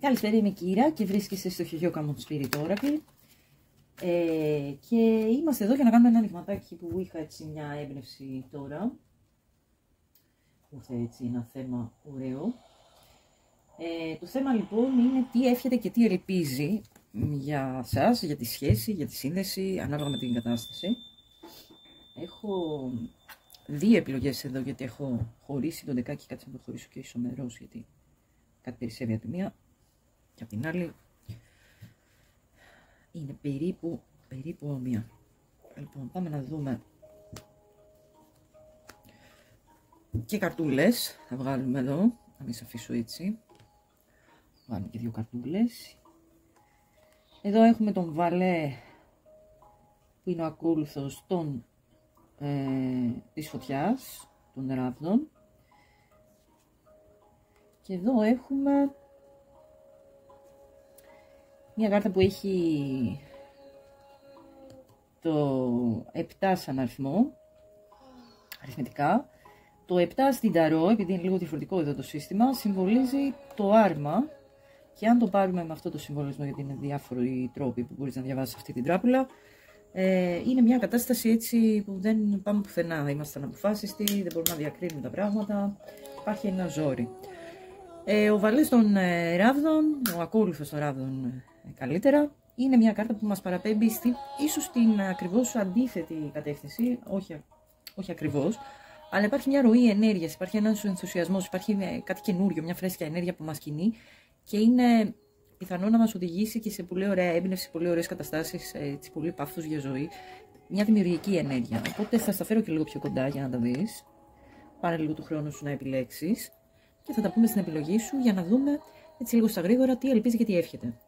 Καλησπέρα, είμαι η Κύρα και βρίσκεσαι στο χωριό Common Spirit Oracle. Και είμαστε εδώ για να κάνουμε ένα ανοιγματάκι που είχα έτσι μια έμπνευση τώρα. Ήρθε έτσι ένα θέμα ωραίο. Το θέμα λοιπόν είναι τι εύχεται και τι ελπίζει για σας, για τη σχέση, για τη σύνδεση, ανάλογα με την κατάσταση. Έχω δύο επιλογές εδώ γιατί έχω χωρίσει τον δεκάκι, κάτσε να το χωρίσω και ισομερός γιατί κάτι περισσεύει από τη μία και από την άλλη είναι περίπου όμοια. Λοιπόν, πάμε να δούμε και καρτούλες θα βγάλουμε εδώ, να μην σε αφήσω έτσι. Βάλουμε και δύο καρτούλες. Εδώ έχουμε τον Βαλέ που είναι ο ακόλουθος της φωτιάς, των ράβδων. Και εδώ έχουμε μια κάρτα που έχει το 7 σαν αριθμό, αριθμητικά. Το 7 στην ταρό, επειδή είναι λίγο διαφορετικό εδώ το σύστημα, συμβολίζει το άρμα. Και αν το πάρουμε με αυτό το συμβολισμό, γιατί είναι διάφοροι τρόποι που μπορείς να διαβάσεις αυτή την τράπουλα, είναι μια κατάσταση έτσι που δεν πάμε πουθενά. Είμαστε αναποφάσιστοι, δεν μπορούμε να διακρίνουμε τα πράγματα. Υπάρχει ένα ζόρι. Ο Βαλές των ράβδων, ο ακόλουθος των ράβδων καλύτερα, είναι μια κάρτα που μας παραπέμπει ίσως στην ακριβώς αντίθετη κατεύθυνση, όχι ακριβώς, αλλά υπάρχει μια ροή ενέργειας, υπάρχει ένας ενθουσιασμός, υπάρχει κάτι καινούριο, μια φρέσκια ενέργεια που μας κινεί και είναι πιθανό να μας οδηγήσει και σε πολύ ωραία έμπνευση, πολύ ωραίες καταστάσεις, έτσι, πολύ παύθος για ζωή, μια δημιουργική ενέργεια. Οπότε θα στα φέρω και λίγο πιο κοντά για να τα δεις. Πάρε λίγο του χρόνου σου να επιλέξεις και θα τα πούμε στην επιλογή σου για να δούμε έτσι λίγο στα γρήγορα τι ελπίζει και τι εύχεται.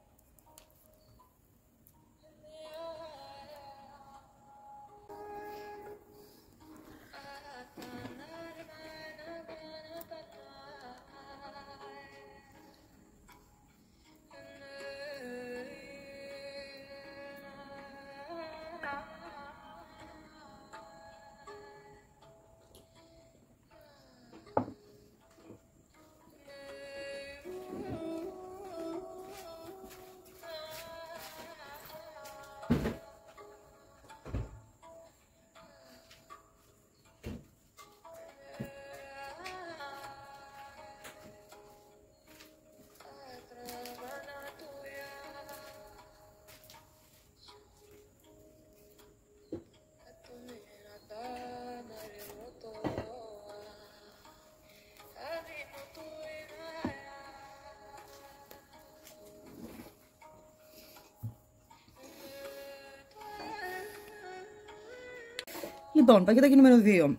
Λοιπόν, πακετάκι νούμερο 2.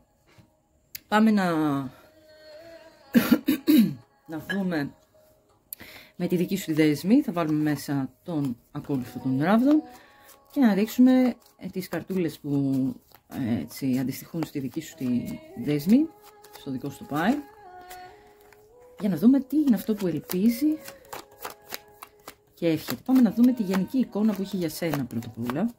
Πάμε να δούμε με τη δική σου τη δέσμη. Θα βάλουμε μέσα τον ακόλουθο των ράβδων και να ρίξουμε τις καρτούλες που έτσι, αντιστοιχούν στη δική σου τη δέσμη, στο δικό σου το πάει, για να δούμε τι είναι αυτό που ελπίζει και εύχεται. Πάμε να δούμε τη γενική εικόνα που έχει για σένα πρώτα απ' όλα.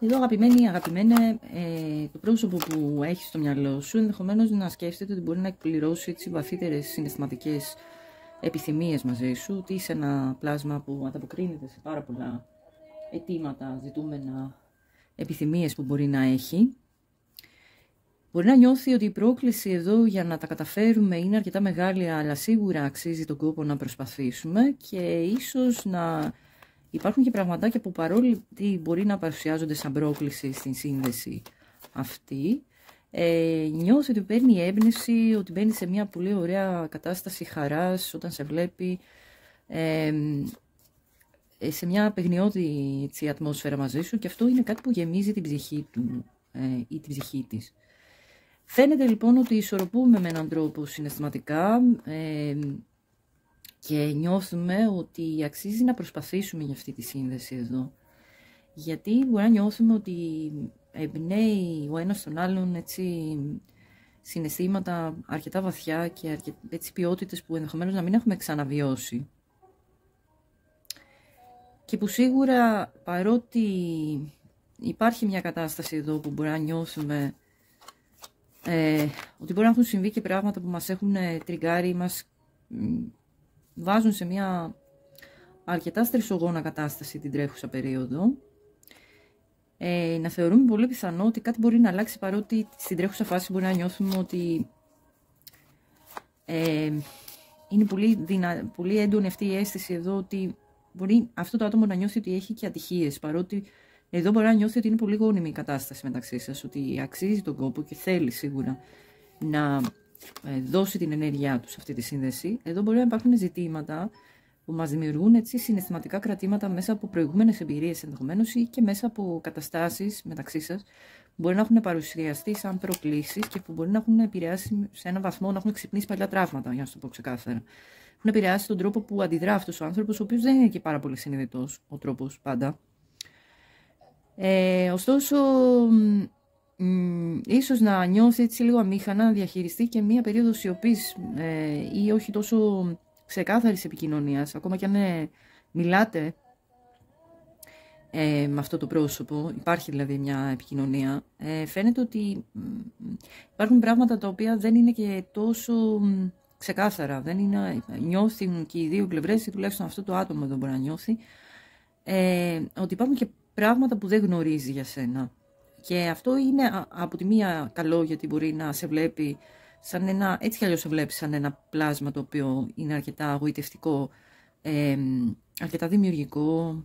Εδώ αγαπημένε, το πρόσωπο που έχεις στο μυαλό σου ενδεχομένως να σκέφτεται ότι μπορεί να εκπληρώσει έτσι βαθύτερες συναισθηματικές επιθυμίες μαζί σου, ότι είσαι ένα πλάσμα που ανταποκρίνεται σε πάρα πολλά αιτήματα, ζητούμενα, επιθυμίες που μπορεί να έχει. Μπορεί να νιώθει ότι η πρόκληση εδώ για να τα καταφέρουμε είναι αρκετά μεγάλη, αλλά σίγουρα αξίζει τον κόπο να προσπαθήσουμε και ίσως να υπάρχουν και πραγματάκια που παρόλο ότι μπορεί να παρουσιάζονται σαν πρόκληση στην σύνδεση αυτή, νιώθει ότι παίρνει έμπνευση, ότι μπαίνει σε μια πολύ ωραία κατάσταση χαράς όταν σε βλέπει, σε μια παιγνιώδη έτσι, ατμόσφαιρα μαζί σου και αυτό είναι κάτι που γεμίζει την ψυχή του ή την ψυχή της. Φαίνεται λοιπόν ότι ισορροπούμε με έναν τρόπο συναισθηματικά, και νιώθουμε ότι αξίζει να προσπαθήσουμε για αυτή τη σύνδεση εδώ. Γιατί μπορεί να νιώθουμε ότι εμπνέει ο ένας τον άλλον έτσι, συναισθήματα αρκετά βαθιά και έτσι, ποιότητες που ενδεχομένως να μην έχουμε ξαναβιώσει. Και που σίγουρα παρότι υπάρχει μια κατάσταση εδώ που μπορεί να νιώθουμε ότι μπορεί να έχουν συμβεί και πράγματα που μας έχουν τριγκάρει, μας βάζουν σε μια αρκετά στρεσογόνα κατάσταση την τρέχουσα περίοδο. Να θεωρούμε πολύ πιθανό ότι κάτι μπορεί να αλλάξει, παρότι στην τρέχουσα φάση μπορεί να νιώθουμε ότι είναι πολύ έντονη αυτή η αίσθηση εδώ, ότι μπορεί αυτό το άτομο να νιώθει ότι έχει και ατυχίες, παρότι εδώ μπορεί να νιώθει ότι είναι πολύ γόνιμη η κατάσταση μεταξύ σας, ότι αξίζει τον κόπο και θέλει σίγουρα να δώσει την ενέργειά του σε αυτή τη σύνδεση. Εδώ μπορεί να υπάρχουν ζητήματα που μας δημιουργούν έτσι συναισθηματικά κρατήματα μέσα από προηγούμενες εμπειρίες ενδεχομένως, ή και μέσα από καταστάσεις μεταξύ σας που μπορεί να έχουν παρουσιαστεί σαν προκλήσεις και που μπορεί να έχουν επηρεάσει σε έναν βαθμό, να έχουν ξυπνήσει παλιά τραύματα, για να σου το πω ξεκάθαρα. Έχουν επηρεάσει τον τρόπο που αντιδρά αυτός ο άνθρωπος, ο οποίος δεν είναι και πάρα πολύ συνειδητός ο τρόπος πάντα. Ωστόσο, ίσως να νιώθει έτσι λίγο αμήχανα να διαχειριστεί και μία περίοδο σιωπής ή όχι τόσο ξεκάθαρης επικοινωνίας, ακόμα και αν μιλάτε με αυτό το πρόσωπο, υπάρχει δηλαδή μια επικοινωνία, φαίνεται ότι υπάρχουν πράγματα τα οποία δεν είναι και τόσο ξεκάθαρα, δεν είναι, νιώθουν και οι δύο πλευρές, ή τουλάχιστον αυτό το άτομο εδώ μπορεί να νιώθει, ότι υπάρχουν και πράγματα που δεν γνωρίζει για σένα. Και αυτό είναι από τη μία καλό, γιατί μπορεί να σε βλέπει σαν ένα, έτσι κι αλλιώς σε βλέπει σαν ένα πλάσμα το οποίο είναι αρκετά αγωιτευτικό, αρκετά δημιουργικό,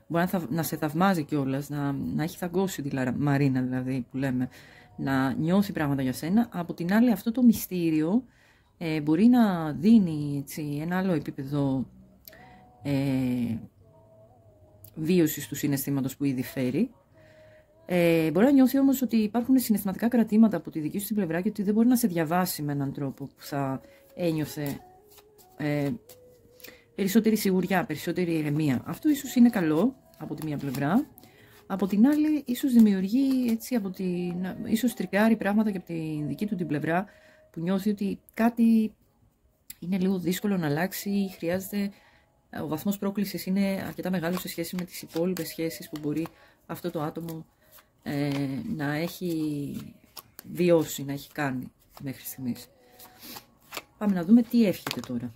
μπορεί να σε θαυμάζει κιόλας, να έχει θαγκώσει τη Μαρίνα δηλαδή που λέμε, να νιώθει πράγματα για σένα. Από την άλλη, αυτό το μυστήριο μπορεί να δίνει έτσι, ένα άλλο επίπεδο βίωσης του συναισθήματος που ήδη φέρει. Μπορεί να νιώθει όμως ότι υπάρχουν συναισθηματικά κρατήματα από τη δική σου την πλευρά και ότι δεν μπορεί να σε διαβάσει με έναν τρόπο που θα ένιωθε περισσότερη σιγουριά, περισσότερη ηρεμία. Αυτό ίσως είναι καλό από τη μία πλευρά. Από την άλλη, ίσως δημιουργεί έτσι, ίσως τρικάρει πράγματα και από τη δική του την πλευρά, που νιώθει ότι κάτι είναι λίγο δύσκολο να αλλάξει, χρειάζεται, ο βαθμός πρόκλησης είναι αρκετά μεγάλος σε σχέση με τις υπόλοιπες σχέσεις που μπορεί αυτό το άτομο να έχει βιώσει, να έχει κάνει μέχρι στιγμής. Πάμε να δούμε τι εύχεται τώρα.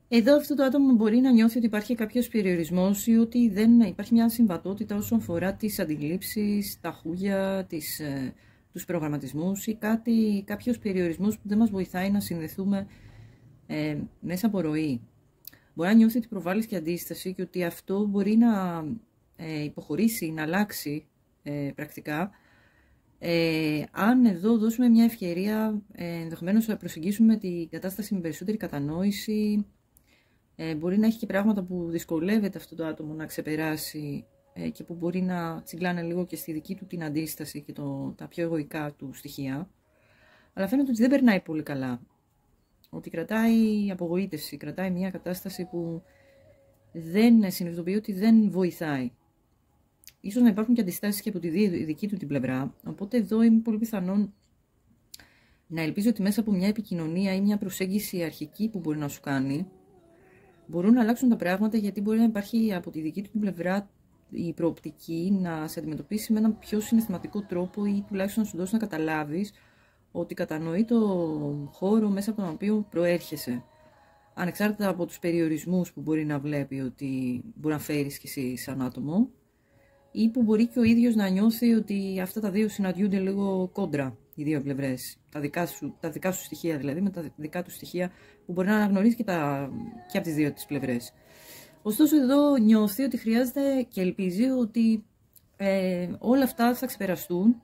Εδώ αυτό το άτομο μπορεί να νιώθει ότι υπάρχει κάποιος περιορισμός ή ότι δεν υπάρχει μια συμβατότητα όσον αφορά τις αντιλήψεις, τα χούγια, τους προγραμματισμούς ή κάποιος περιορισμός που δεν μας βοηθάει να συνδεθούμε μέσα από ροή. Μπορεί να νιώθει ότι προβάλλεις και αντίσταση και ότι αυτό μπορεί να υποχωρήσει, να αλλάξει πρακτικά. Αν εδώ δώσουμε μια ευκαιρία, ενδεχομένως να προσεγγίσουμε την κατάσταση με περισσότερη κατανόηση. Μπορεί να έχει και πράγματα που δυσκολεύεται αυτό το άτομο να ξεπεράσει και που μπορεί να τσιγκλάνε λίγο και στη δική του την αντίσταση και τα πιο εγωικά του στοιχεία. Αλλά φαίνεται ότι δεν περνάει πολύ καλά. Ότι κρατάει απογοήτευση, κρατάει μια κατάσταση που δεν συνειδητοποιεί ότι δεν βοηθάει. Ίσως να υπάρχουν και αντιστάσεις και από τη δική του την πλευρά. Οπότε εδώ είναι πολύ πιθανόν να ελπίζω ότι μέσα από μια επικοινωνία ή μια προσέγγιση αρχική που μπορεί να σου κάνει, μπορούν να αλλάξουν τα πράγματα, γιατί μπορεί να υπάρχει από τη δική του την πλευρά η προοπτική να σε αντιμετωπίσει με έναν πιο συναισθηματικό τρόπο ή τουλάχιστον να σου δώσει να καταλάβεις ότι κατανοεί το χώρο μέσα από τον οποίο προέρχεσαι. Ανεξάρτητα από τους περιορισμούς που μπορεί να βλέπει ότι μπορεί να φέρεις κι εσύ σαν άτομο, ή που μπορεί και ο ίδιος να νιώθει ότι αυτά τα δύο συναντιούνται λίγο κόντρα, οι δύο πλευρές. Τα δικά σου στοιχεία δηλαδή, με τα δικά του στοιχεία που μπορεί να αναγνωρίζει και από τις δύο τις πλευρές. Ωστόσο εδώ νιώθει ότι χρειάζεται και ελπίζει ότι όλα αυτά θα ξεπεραστούν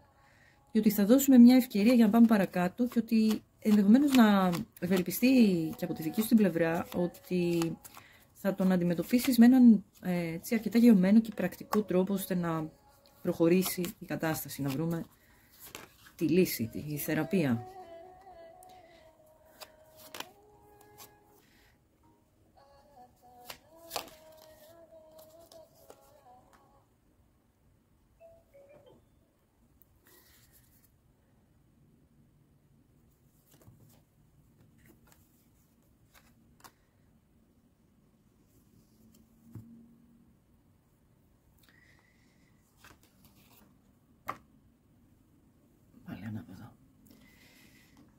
και ότι θα δώσουμε μια ευκαιρία για να πάμε παρακάτω και ότι ενδεχομένως να ευελπιστεί και από τη δική σου την πλευρά ότι θα τον αντιμετωπίσεις με έναν αρκετά γεωμένο και πρακτικό τρόπο ώστε να προχωρήσει η κατάσταση, να βρούμε τη λύση, τη θεραπεία.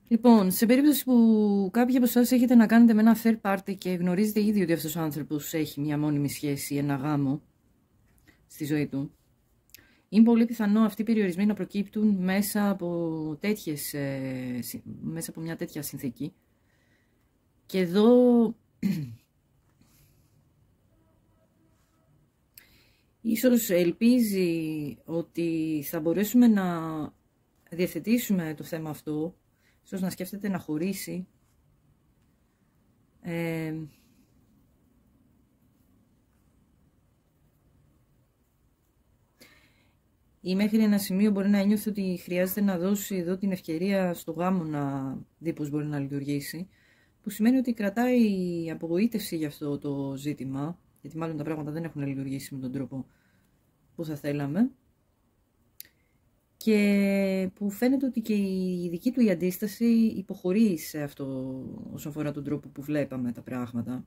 Λοιπόν, σε περίπτωση που κάποιοι από εσάς έχετε να κάνετε με ένα third party και γνωρίζετε ήδη ότι αυτός ο άνθρωπος έχει μια μόνιμη σχέση, ένα γάμο στη ζωή του, είναι πολύ πιθανό αυτοί οι περιορισμοί να προκύπτουν μέσα από μια τέτοια συνθήκη. Και εδώ ίσως ελπίζει ότι θα μπορέσουμε να διευθετήσουμε το θέμα αυτό, ίσως να σκέφτεται να χωρίσει. Ή μέχρι ένα σημείο μπορεί να νιώθει ότι χρειάζεται να δώσει εδώ την ευκαιρία στο γάμο να δει πώς μπορεί να λειτουργήσει, που σημαίνει ότι κρατάει απογοήτευση για αυτό το ζήτημα, γιατί μάλλον τα πράγματα δεν έχουν λειτουργήσει με τον τρόπο που θα θέλαμε, και που φαίνεται ότι και η δική του η αντίσταση υποχωρεί σε αυτό όσον αφορά τον τρόπο που βλέπαμε τα πράγματα.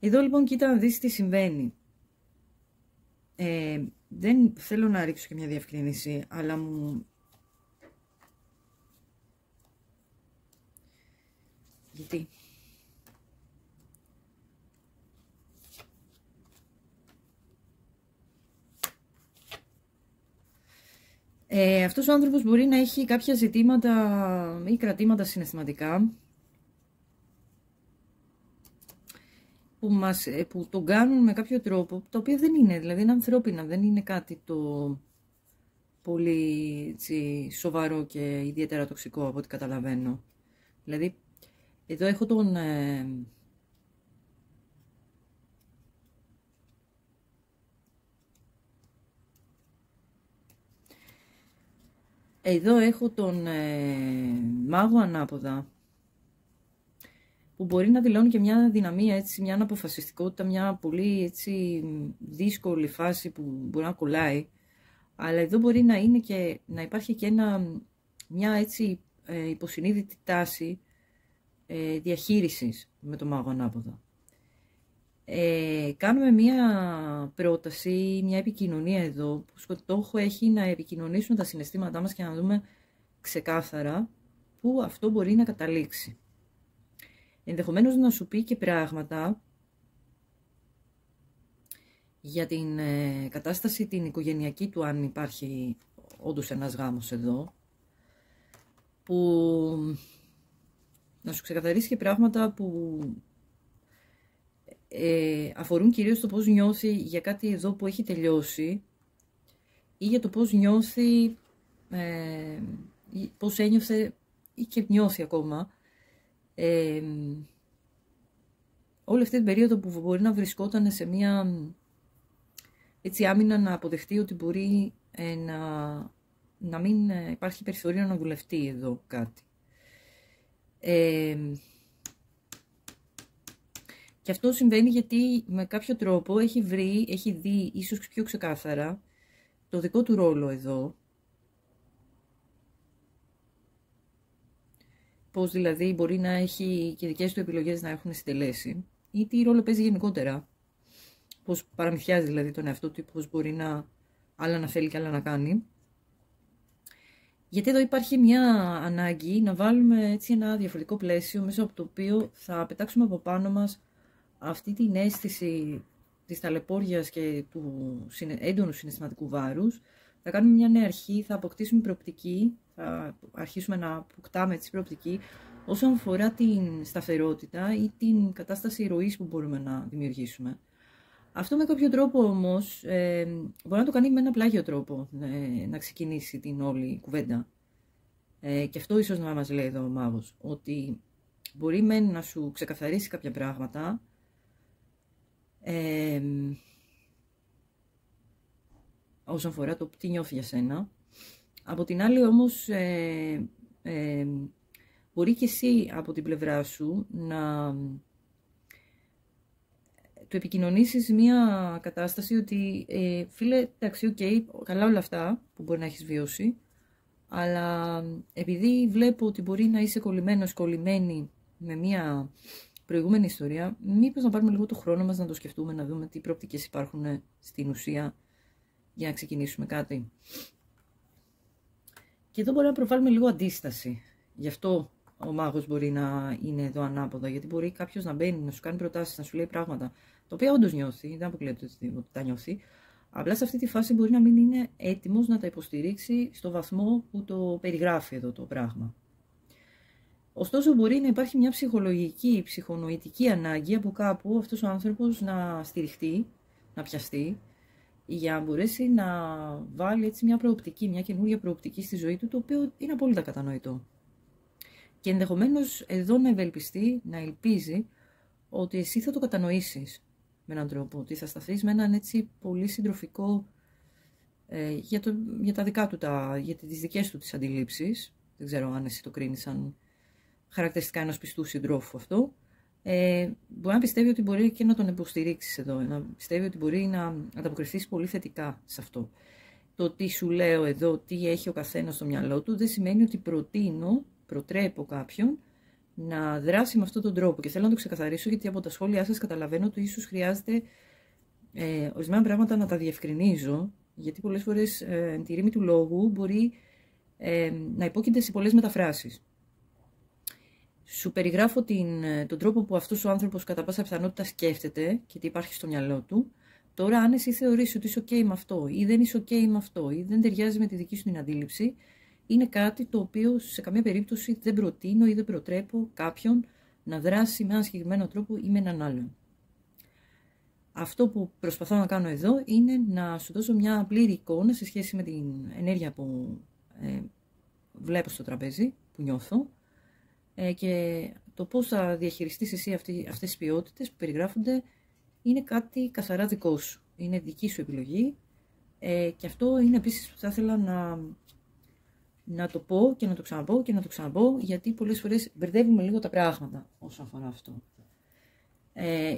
Εδώ λοιπόν κοίτα να δεις τι συμβαίνει. Δεν θέλω να ρίξω και μια διευκρίνηση, αλλά γιατί... αυτός ο άνθρωπος μπορεί να έχει κάποια ζητήματα ή κρατήματα συναισθηματικά που τον κάνουν με κάποιο τρόπο, το οποίο δεν είναι, δηλαδή είναι ανθρώπινα, δεν είναι κάτι το πολύ σοβαρό και ιδιαίτερα τοξικό από ό,τι καταλαβαίνω. Δηλαδή, εδώ έχω τον... Εδώ έχω τον μάγο ανάποδα, που μπορεί να δηλώνει και μια δυναμία, έτσι, μια αποφασιστικότητα, μια πολύ έτσι, δύσκολη φάση που μπορεί να κολλάει. Αλλά εδώ μπορεί να είναι και να υπάρχει και μια έτσι υποσυνείδητη τάση διαχείρισης με τον μάγο ανάποδα. Κάνουμε μια πρόταση, μια επικοινωνία εδώ που στόχο έχει να επικοινωνήσουμε τα συναισθήματά μας και να δούμε ξεκάθαρα πού αυτό μπορεί να καταλήξει. Ενδεχομένως να σου πει και πράγματα για την κατάσταση την οικογενειακή του, αν υπάρχει όντως ένας γάμος εδώ, που να σου ξεκαθαρίσει και πράγματα που αφορούν κυρίως το πώς νιώθει για κάτι εδώ που έχει τελειώσει ή για το πώς νιώθει, πώς ένιωθε ή και νιώθει ακόμα όλη αυτή την περίοδο που μπορεί να βρισκόταν σε μια έτσι άμυνα, να αποδεχτεί ότι μπορεί να μην υπάρχει περιθώριο να δουλευτεί εδώ κάτι. Και αυτό συμβαίνει γιατί με κάποιο τρόπο έχει δει ίσως πιο ξεκάθαρα το δικό του ρόλο εδώ. Πώς δηλαδή μπορεί να έχει και δικές του επιλογές να έχουν συντελέσει. Ή τι ρόλο παίζει γενικότερα. Πώς παραμυθιάζει δηλαδή τον εαυτό του, πώς μπορεί άλλα να θέλει και άλλα να κάνει. Γιατί εδώ υπάρχει μια ανάγκη να βάλουμε έτσι ένα διαφορετικό πλαίσιο μέσα από το οποίο θα πετάξουμε από πάνω μας αυτή την αίσθηση της ταλαιπώριας και του έντονου συναισθηματικού βάρους. Θα κάνουμε μια νέα αρχή, θα αποκτήσουμε προοπτική, θα αρχίσουμε να αποκτάμε έτσι προοπτική όσον αφορά την σταθερότητα ή την κατάσταση ροής που μπορούμε να δημιουργήσουμε. Αυτό με κάποιο τρόπο όμως μπορεί να το κάνει με ένα πλάγιο τρόπο, να ξεκινήσει την όλη κουβέντα. Και αυτό ίσως να μας λέει εδώ ο μάγος, ότι μπορεί να σου ξεκαθαρίσει κάποια πράγματα, όσον αφορά το τι νιώθει για σένα. Από την άλλη όμως, μπορεί και εσύ από την πλευρά σου να του επικοινωνήσεις μια κατάσταση ότι φίλε, εντάξει, καλά όλα αυτά που μπορεί να έχεις βιώσει, αλλά επειδή βλέπω ότι μπορεί να είσαι κολλημένη με μια προηγούμενη ιστορία, μήπως να πάρουμε λίγο το χρόνο μας να το σκεφτούμε, να δούμε τι προοπτικές υπάρχουν στην ουσία για να ξεκινήσουμε κάτι. Και εδώ μπορεί να προβάλλουμε λίγο αντίσταση. Γι' αυτό ο μάγος μπορεί να είναι εδώ ανάποδα, γιατί μπορεί κάποιος να μπαίνει, να σου κάνει προτάσεις, να σου λέει πράγματα, τα οποία όντως νιώθει, δεν αποκλείεται ότι τα νιώθει. Απλά σε αυτή τη φάση μπορεί να μην είναι έτοιμος να τα υποστηρίξει στο βαθμό που το περιγράφει εδώ το πράγμα. Ωστόσο μπορεί να υπάρχει μια ψυχολογική, ψυχονοητική ανάγκη από κάπου αυτός ο άνθρωπος να στηριχτεί, να πιαστεί, για να μπορέσει να βάλει έτσι μια προοπτική, μια καινούργια προοπτική στη ζωή του, το οποίο είναι απόλυτα κατανοητό. Και ενδεχομένως εδώ να ευελπιστεί, να ελπίζει ότι εσύ θα το κατανοήσεις με έναν τρόπο, ότι θα σταθείς με έναν έτσι πολύ συντροφικό για τα δικά του, για τις δικές του τις αντιλήψεις. Δεν ξέρω αν εσύ το κρίνεις σαν χαρακτηριστικά ενός πιστού συντρόφου αυτό. Μπορεί να πιστεύει ότι μπορεί και να τον υποστηρίξεις εδώ, να πιστεύει ότι μπορεί να ανταποκριθείς πολύ θετικά σε αυτό. Το τι σου λέω εδώ, τι έχει ο καθένας στο μυαλό του, δεν σημαίνει ότι προτρέπω κάποιον να δράσει με αυτόν τον τρόπο. Και θέλω να το ξεκαθαρίσω, γιατί από τα σχόλιά σας καταλαβαίνω ότι ίσως χρειάζεται ορισμένα πράγματα να τα διευκρινίζω, γιατί πολλές φορές τη ρήμη του λόγου μπορεί να υπόκειται σε πολλές μεταφράσεις. Σου περιγράφω τον τρόπο που αυτός ο άνθρωπος κατά πάσα πιθανότητα σκέφτεται και τι υπάρχει στο μυαλό του. Τώρα, αν εσύ θεωρείς ότι είσαι ok με αυτό, ή δεν είσαι ok με αυτό, ή δεν ταιριάζει με τη δική σου την αντίληψη, είναι κάτι το οποίο σε καμία περίπτωση δεν προτείνω ή δεν προτρέπω κάποιον να δράσει με έναν συγκεκριμένο τρόπο ή με έναν άλλον. Αυτό που προσπαθώ να κάνω εδώ είναι να σου δώσω μια πλήρη εικόνα σε σχέση με την ενέργεια που βλέπω στο τραπέζι, που νιώθω, και το πώς θα διαχειριστείς εσύ αυτές τις ποιότητες που περιγράφονται είναι κάτι καθαρά δικό σου. Είναι δική σου επιλογή, και αυτό είναι επίσης που θα ήθελα να το πω και να το ξαναπώ και να το ξαναπώ, γιατί πολλές φορές μπερδεύουμε λίγο τα πράγματα όσον αφορά αυτό.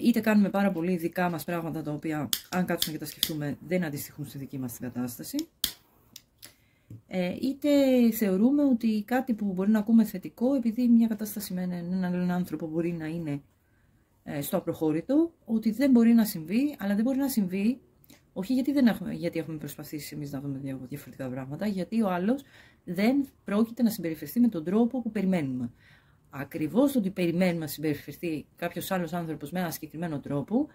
Είτε κάνουμε πάρα πολύ δικά μας πράγματα, τα οποία αν κάτσουμε και τα σκεφτούμε δεν αντιστοιχούν στη δική μας την κατάσταση, είτε θεωρούμε ότι κάτι που μπορεί να ακούμε θετικό, επειδή μια κατάσταση με έναν άλλον άνθρωπο μπορεί να είναι στο απροχώρητο, ότι δεν μπορεί να συμβεί, αλλά δεν μπορεί να συμβεί όχι γιατί έχουμε προσπαθήσει εμείς να δούμε διαφορετικά πράγματα, γιατί ο άλλος δεν πρόκειται να συμπεριφερθεί με τον τρόπο που περιμένουμε. Ακριβώς το ότι περιμένουμε να συμπεριφερθεί κάποιος άλλος άνθρωπος με ένα συγκεκριμένο τρόπο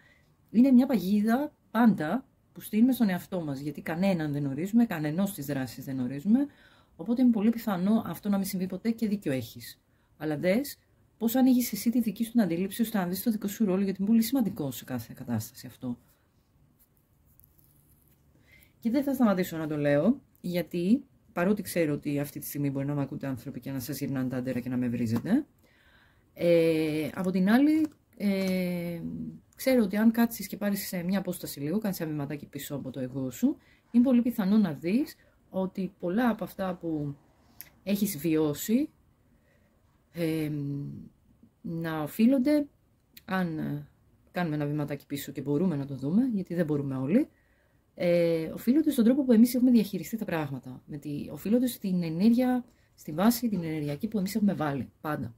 είναι μια παγίδα πάντα που στείλουμε στον εαυτό μας, γιατί κανέναν δεν ορίζουμε, κανενός της δράσης δεν ορίζουμε, οπότε είναι πολύ πιθανό αυτό να μην συμβεί ποτέ και δίκιο έχεις. Αλλά δες πώς ανοίγεις εσύ τη δική σου την αντίληψη ώστε να δεις το δικό σου ρόλο, γιατί είναι πολύ σημαντικό σε κάθε κατάσταση αυτό. Και δεν θα σταματήσω να το λέω, γιατί παρότι ξέρω ότι αυτή τη στιγμή μπορεί να με ακούτε άνθρωποι και να σας γυρνάνε τα άντερα και να με βρίζετε, από την άλλη ξέρω ότι αν κάτσεις και πάρεις σε μια απόσταση λίγο, κάνεις ένα βηματάκι πίσω από το εγώ σου, είναι πολύ πιθανό να δεις ότι πολλά από αυτά που έχεις βιώσει να οφείλονται, αν κάνουμε ένα βηματάκι πίσω και μπορούμε να το δούμε, γιατί δεν μπορούμε όλοι, οφείλονται στον τρόπο που εμείς έχουμε διαχειριστεί τα πράγματα. Οφείλονται στην ενέργεια, στη βάση την ενεργειακή που εμείς έχουμε βάλει πάντα.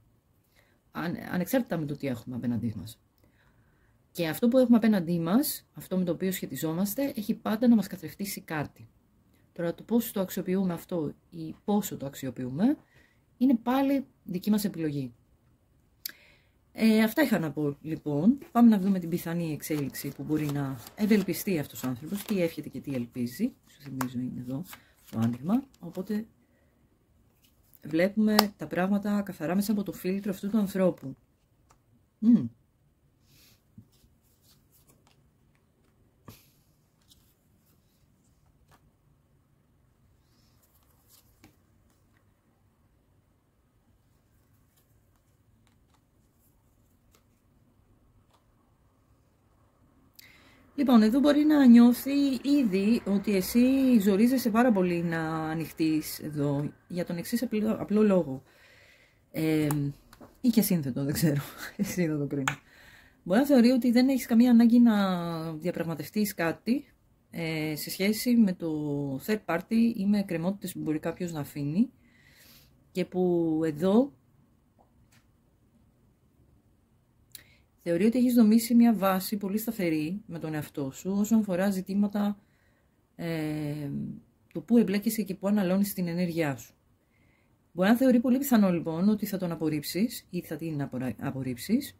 Ανεξάρτητα με το τι έχουμε απέναντί μας. Και αυτό που έχουμε απέναντί μας, αυτό με το οποίο σχετιζόμαστε, έχει πάντα να μας καθρεφτήσει κάτι. Τώρα το πώς το αξιοποιούμε αυτό ή πόσο το αξιοποιούμε, είναι πάλι δική μας επιλογή. Αυτά είχα να πω λοιπόν. Πάμε να δούμε την πιθανή εξέλιξη που μπορεί να ευελπιστεί αυτός ο άνθρωπος, τι εύχεται και τι ελπίζει. Σου θυμίζω είναι εδώ το άνοιγμα, οπότε βλέπουμε τα πράγματα καθαρά μέσα από το φίλτρο αυτού του ανθρώπου. Λοιπόν, εδώ μπορεί να νιώθει ήδη ότι εσύ ζορίζεσαι πάρα πολύ να ανοιχτείς εδώ για τον εξής απλό λόγο. Ή και σύνθετο, δεν ξέρω. Εσύ θα το κρίνει. Μπορεί να θεωρεί ότι δεν έχεις καμία ανάγκη να διαπραγματευτείς κάτι σε σχέση με το third party ή με εκκρεμότητες που μπορεί κάποιος να αφήνει και που εδώ θεωρεί ότι έχεις δομήσει μια βάση πολύ σταθερή με τον εαυτό σου όσον αφορά ζητήματα του πού εμπλέκεσαι και πού αναλώνεις την ενέργειά σου. Μπορεί να θεωρεί πολύ πιθανό λοιπόν ότι θα τον απορρίψεις ή θα την απορρίψεις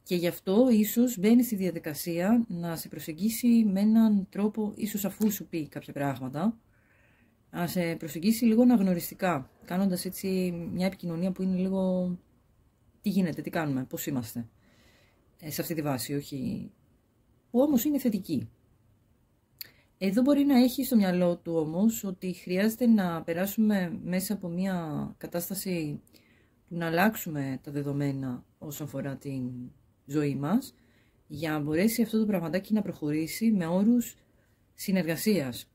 και γι' αυτό ίσως μπαίνει στη διαδικασία να σε προσεγγίσει με έναν τρόπο, ίσως αφού σου πει κάποια πράγματα, να σε προσεγγίσει λίγο αναγνωριστικά, κάνοντας έτσι μια επικοινωνία που είναι λίγο τι γίνεται, τι κάνουμε, πώς είμαστε σε αυτή τη βάση, όχι, που όμως είναι θετική. Εδώ μπορεί να έχει στο μυαλό του όμως ότι χρειάζεται να περάσουμε μέσα από μια κατάσταση που να αλλάξουμε τα δεδομένα όσον αφορά την ζωή μας για να μπορέσει αυτό το πραγματάκι να προχωρήσει με όρους συνεργασίας.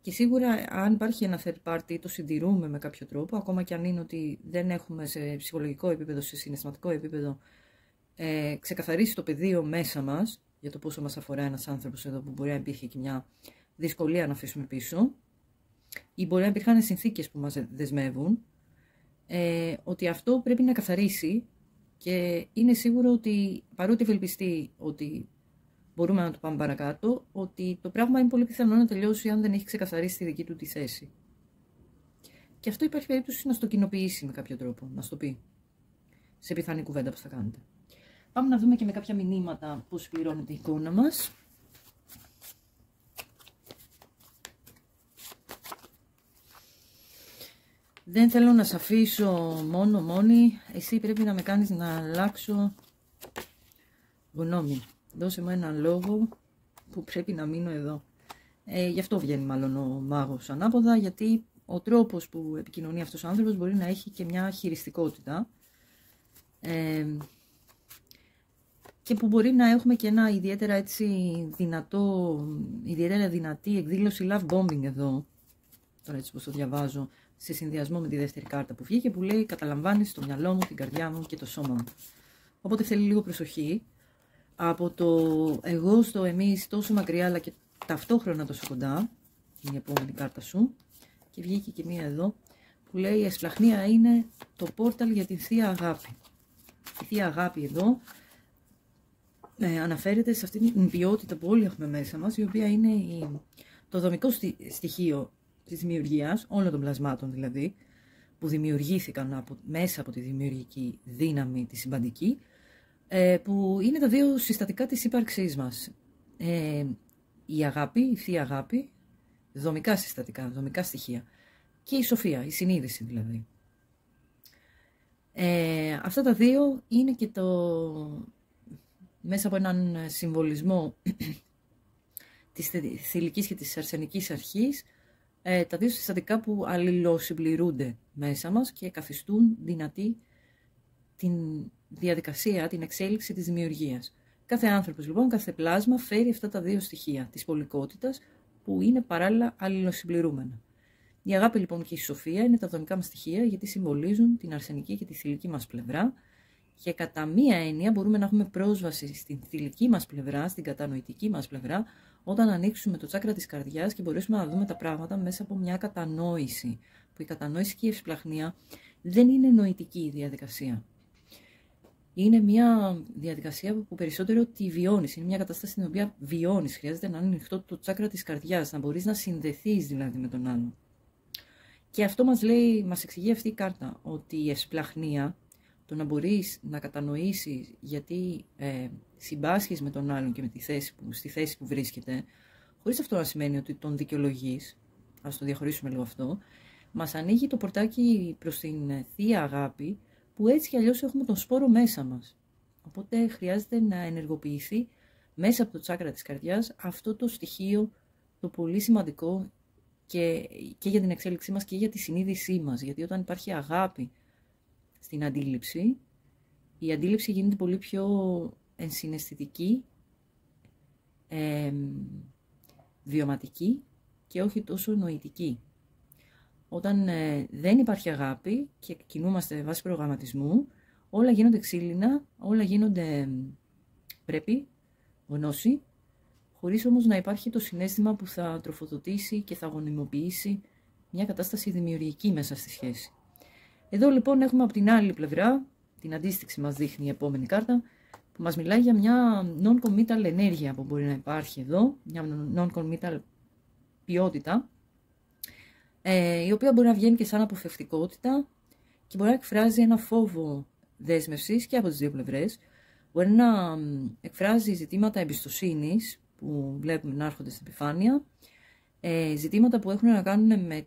Και σίγουρα αν υπάρχει ένα third party το συντηρούμε με κάποιο τρόπο, ακόμα και αν είναι ότι δεν έχουμε σε ψυχολογικό επίπεδο, σε συναισθηματικό επίπεδο ξεκαθαρίσει το πεδίο μέσα μας για το πόσο μας αφορά ένας άνθρωπος εδώ που μπορεί να υπήρχε και μια δυσκολία να αφήσουμε πίσω ή μπορεί να υπήρχαν συνθήκες που μας δεσμεύουν, ότι αυτό πρέπει να καθαρίσει και είναι σίγουρο ότι παρότι ευελπιστεί ότι μπορούμε να το πάμε παρακάτω, ότι το πράγμα είναι πολύ πιθανό να τελειώσει αν δεν έχει ξεκαθαρίσει τη δική του τη θέση. Και αυτό υπάρχει περίπτωση να στο κοινοποιήσει με κάποιο τρόπο, να στο πει σε πιθανή κουβέντα που θα κάνετε. Πάμε να δούμε και με κάποια μηνύματα πώς πληρώνεται η εικόνα μας. Δεν θέλω να σε αφήσω μόνη, εσύ πρέπει να με κάνεις να αλλάξω γνώμη. Δώσε μου έναν λόγο που πρέπει να μείνω εδώ. Γι' αυτό βγαίνει μάλλον ο μάγος ανάποδα, γιατί ο τρόπος που επικοινωνεί αυτός ο άνθρωπος μπορεί να έχει και μια χειριστικότητα και που μπορεί να έχουμε και ένα ιδιαίτερα έτσι ιδιαίτερα δυνατή εκδήλωση love bombing εδώ, τώρα έτσι πως το διαβάζω, σε συνδυασμό με τη δεύτερη κάρτα που βγήκε, που λέει καταλαμβάνεις το μυαλό μου, την καρδιά μου και το σώμα μου. Οπότε θέλει λίγο προσοχή από το εγώ στο εμείς τόσο μακριά αλλά και ταυτόχρονα τόσο κοντά, είναι η επόμενη κάρτα σου, και βγήκε και μία εδώ που λέει η εσπλαχνία είναι το πόρταλ για την θεία αγάπη. Η θεία αγάπη εδώ αναφέρεται σε αυτή την ποιότητα που όλοι έχουμε μέσα μας, η οποία είναι το δομικό στοιχείο της δημιουργίας, όλων των πλασμάτων δηλαδή, που δημιουργήθηκαν μέσα από τη δημιουργική δύναμη τη συμπαντική, που είναι τα δύο συστατικά της ύπαρξής μας. Η αγάπη, η θεία αγάπη, δομικά συστατικά, δομικά στοιχεία, και η σοφία, η συνείδηση δηλαδή. Αυτά τα δύο είναι και μέσα από έναν συμβολισμό της θηλυκής και της αρσενικής αρχής, τα δύο συστατικά που αλληλοσυμπληρούνται μέσα μας και καθιστούν δυνατή την διαδικασία, την εξέλιξη της δημιουργίας. Κάθε άνθρωπος λοιπόν, κάθε πλάσμα φέρει αυτά τα δύο στοιχεία της πολικότητας που είναι παράλληλα αλληλοσυμπληρούμενα. Η αγάπη λοιπόν και η σοφία είναι τα δομικά μας στοιχεία γιατί συμβολίζουν την αρσενική και τη θηλυκή μας πλευρά και κατά μία έννοια μπορούμε να έχουμε πρόσβαση στην θηλυκή μας πλευρά, στην κατανοητική μας πλευρά, όταν ανοίξουμε το τσάκρα της καρδιάς και μπορέσουμε να δούμε τα πράγματα μέσα από μια κατανόηση, που η κατανόηση και η ευσπλαχνία δεν είναι νοητική διαδικασία. Είναι μια διαδικασία που περισσότερο τη βιώνεις, είναι μια κατάσταση στην οποία βιώνεις, χρειάζεται να είναι ανοιχτό το τσάκρα της καρδιάς, να μπορείς να συνδεθείς δηλαδή με τον άλλον. Και αυτό μας εξηγεί αυτή η κάρτα, ότι η ευσπλαχνία, το να μπορείς να κατανοήσεις γιατί συμπάσχεις με τον άλλον και με στη θέση που βρίσκεται, χωρίς αυτό να σημαίνει ότι τον δικαιολογείς, ας το διαχωρίσουμε λίγο αυτό, μας ανοίγει το πορτάκι προς την θεία αγάπη, που έτσι κι αλλιώς έχουμε τον σπόρο μέσα μας. Οπότε χρειάζεται να ενεργοποιηθεί μέσα από το τσάκρα της καρδιάς αυτό το στοιχείο το πολύ σημαντικό και για την εξέλιξή μας και για τη συνείδησή μας. Γιατί όταν υπάρχει αγάπη στην αντίληψη, η αντίληψη γίνεται πολύ πιο ενσυναισθητική, βιωματική και όχι τόσο νοητική. Όταν δεν υπάρχει αγάπη και κινούμαστε βάσει προγραμματισμού, όλα γίνονται ξύλινα, όλα γίνονται πρέπει, γνώση, χωρίς όμως να υπάρχει το συναίσθημα που θα τροφοδοτήσει και θα γονιμοποιήσει μια κατάσταση δημιουργική μέσα στη σχέση. Εδώ λοιπόν έχουμε από την άλλη πλευρά, την αντίστοιξη μας δείχνει η επόμενη κάρτα, που μας μιλάει για μια non-committal ενέργεια που μπορεί να υπάρχει εδώ, μια non-committal ποιότητα, η οποία μπορεί να βγαίνει και σαν αποφευκτικότητα και μπορεί να εκφράζει ένα φόβο δέσμευσης και από τις δύο πλευρές. Μπορεί να εκφράζει ζητήματα εμπιστοσύνης που βλέπουμε να έρχονται στην επιφάνεια, ζητήματα που έχουν να κάνουν με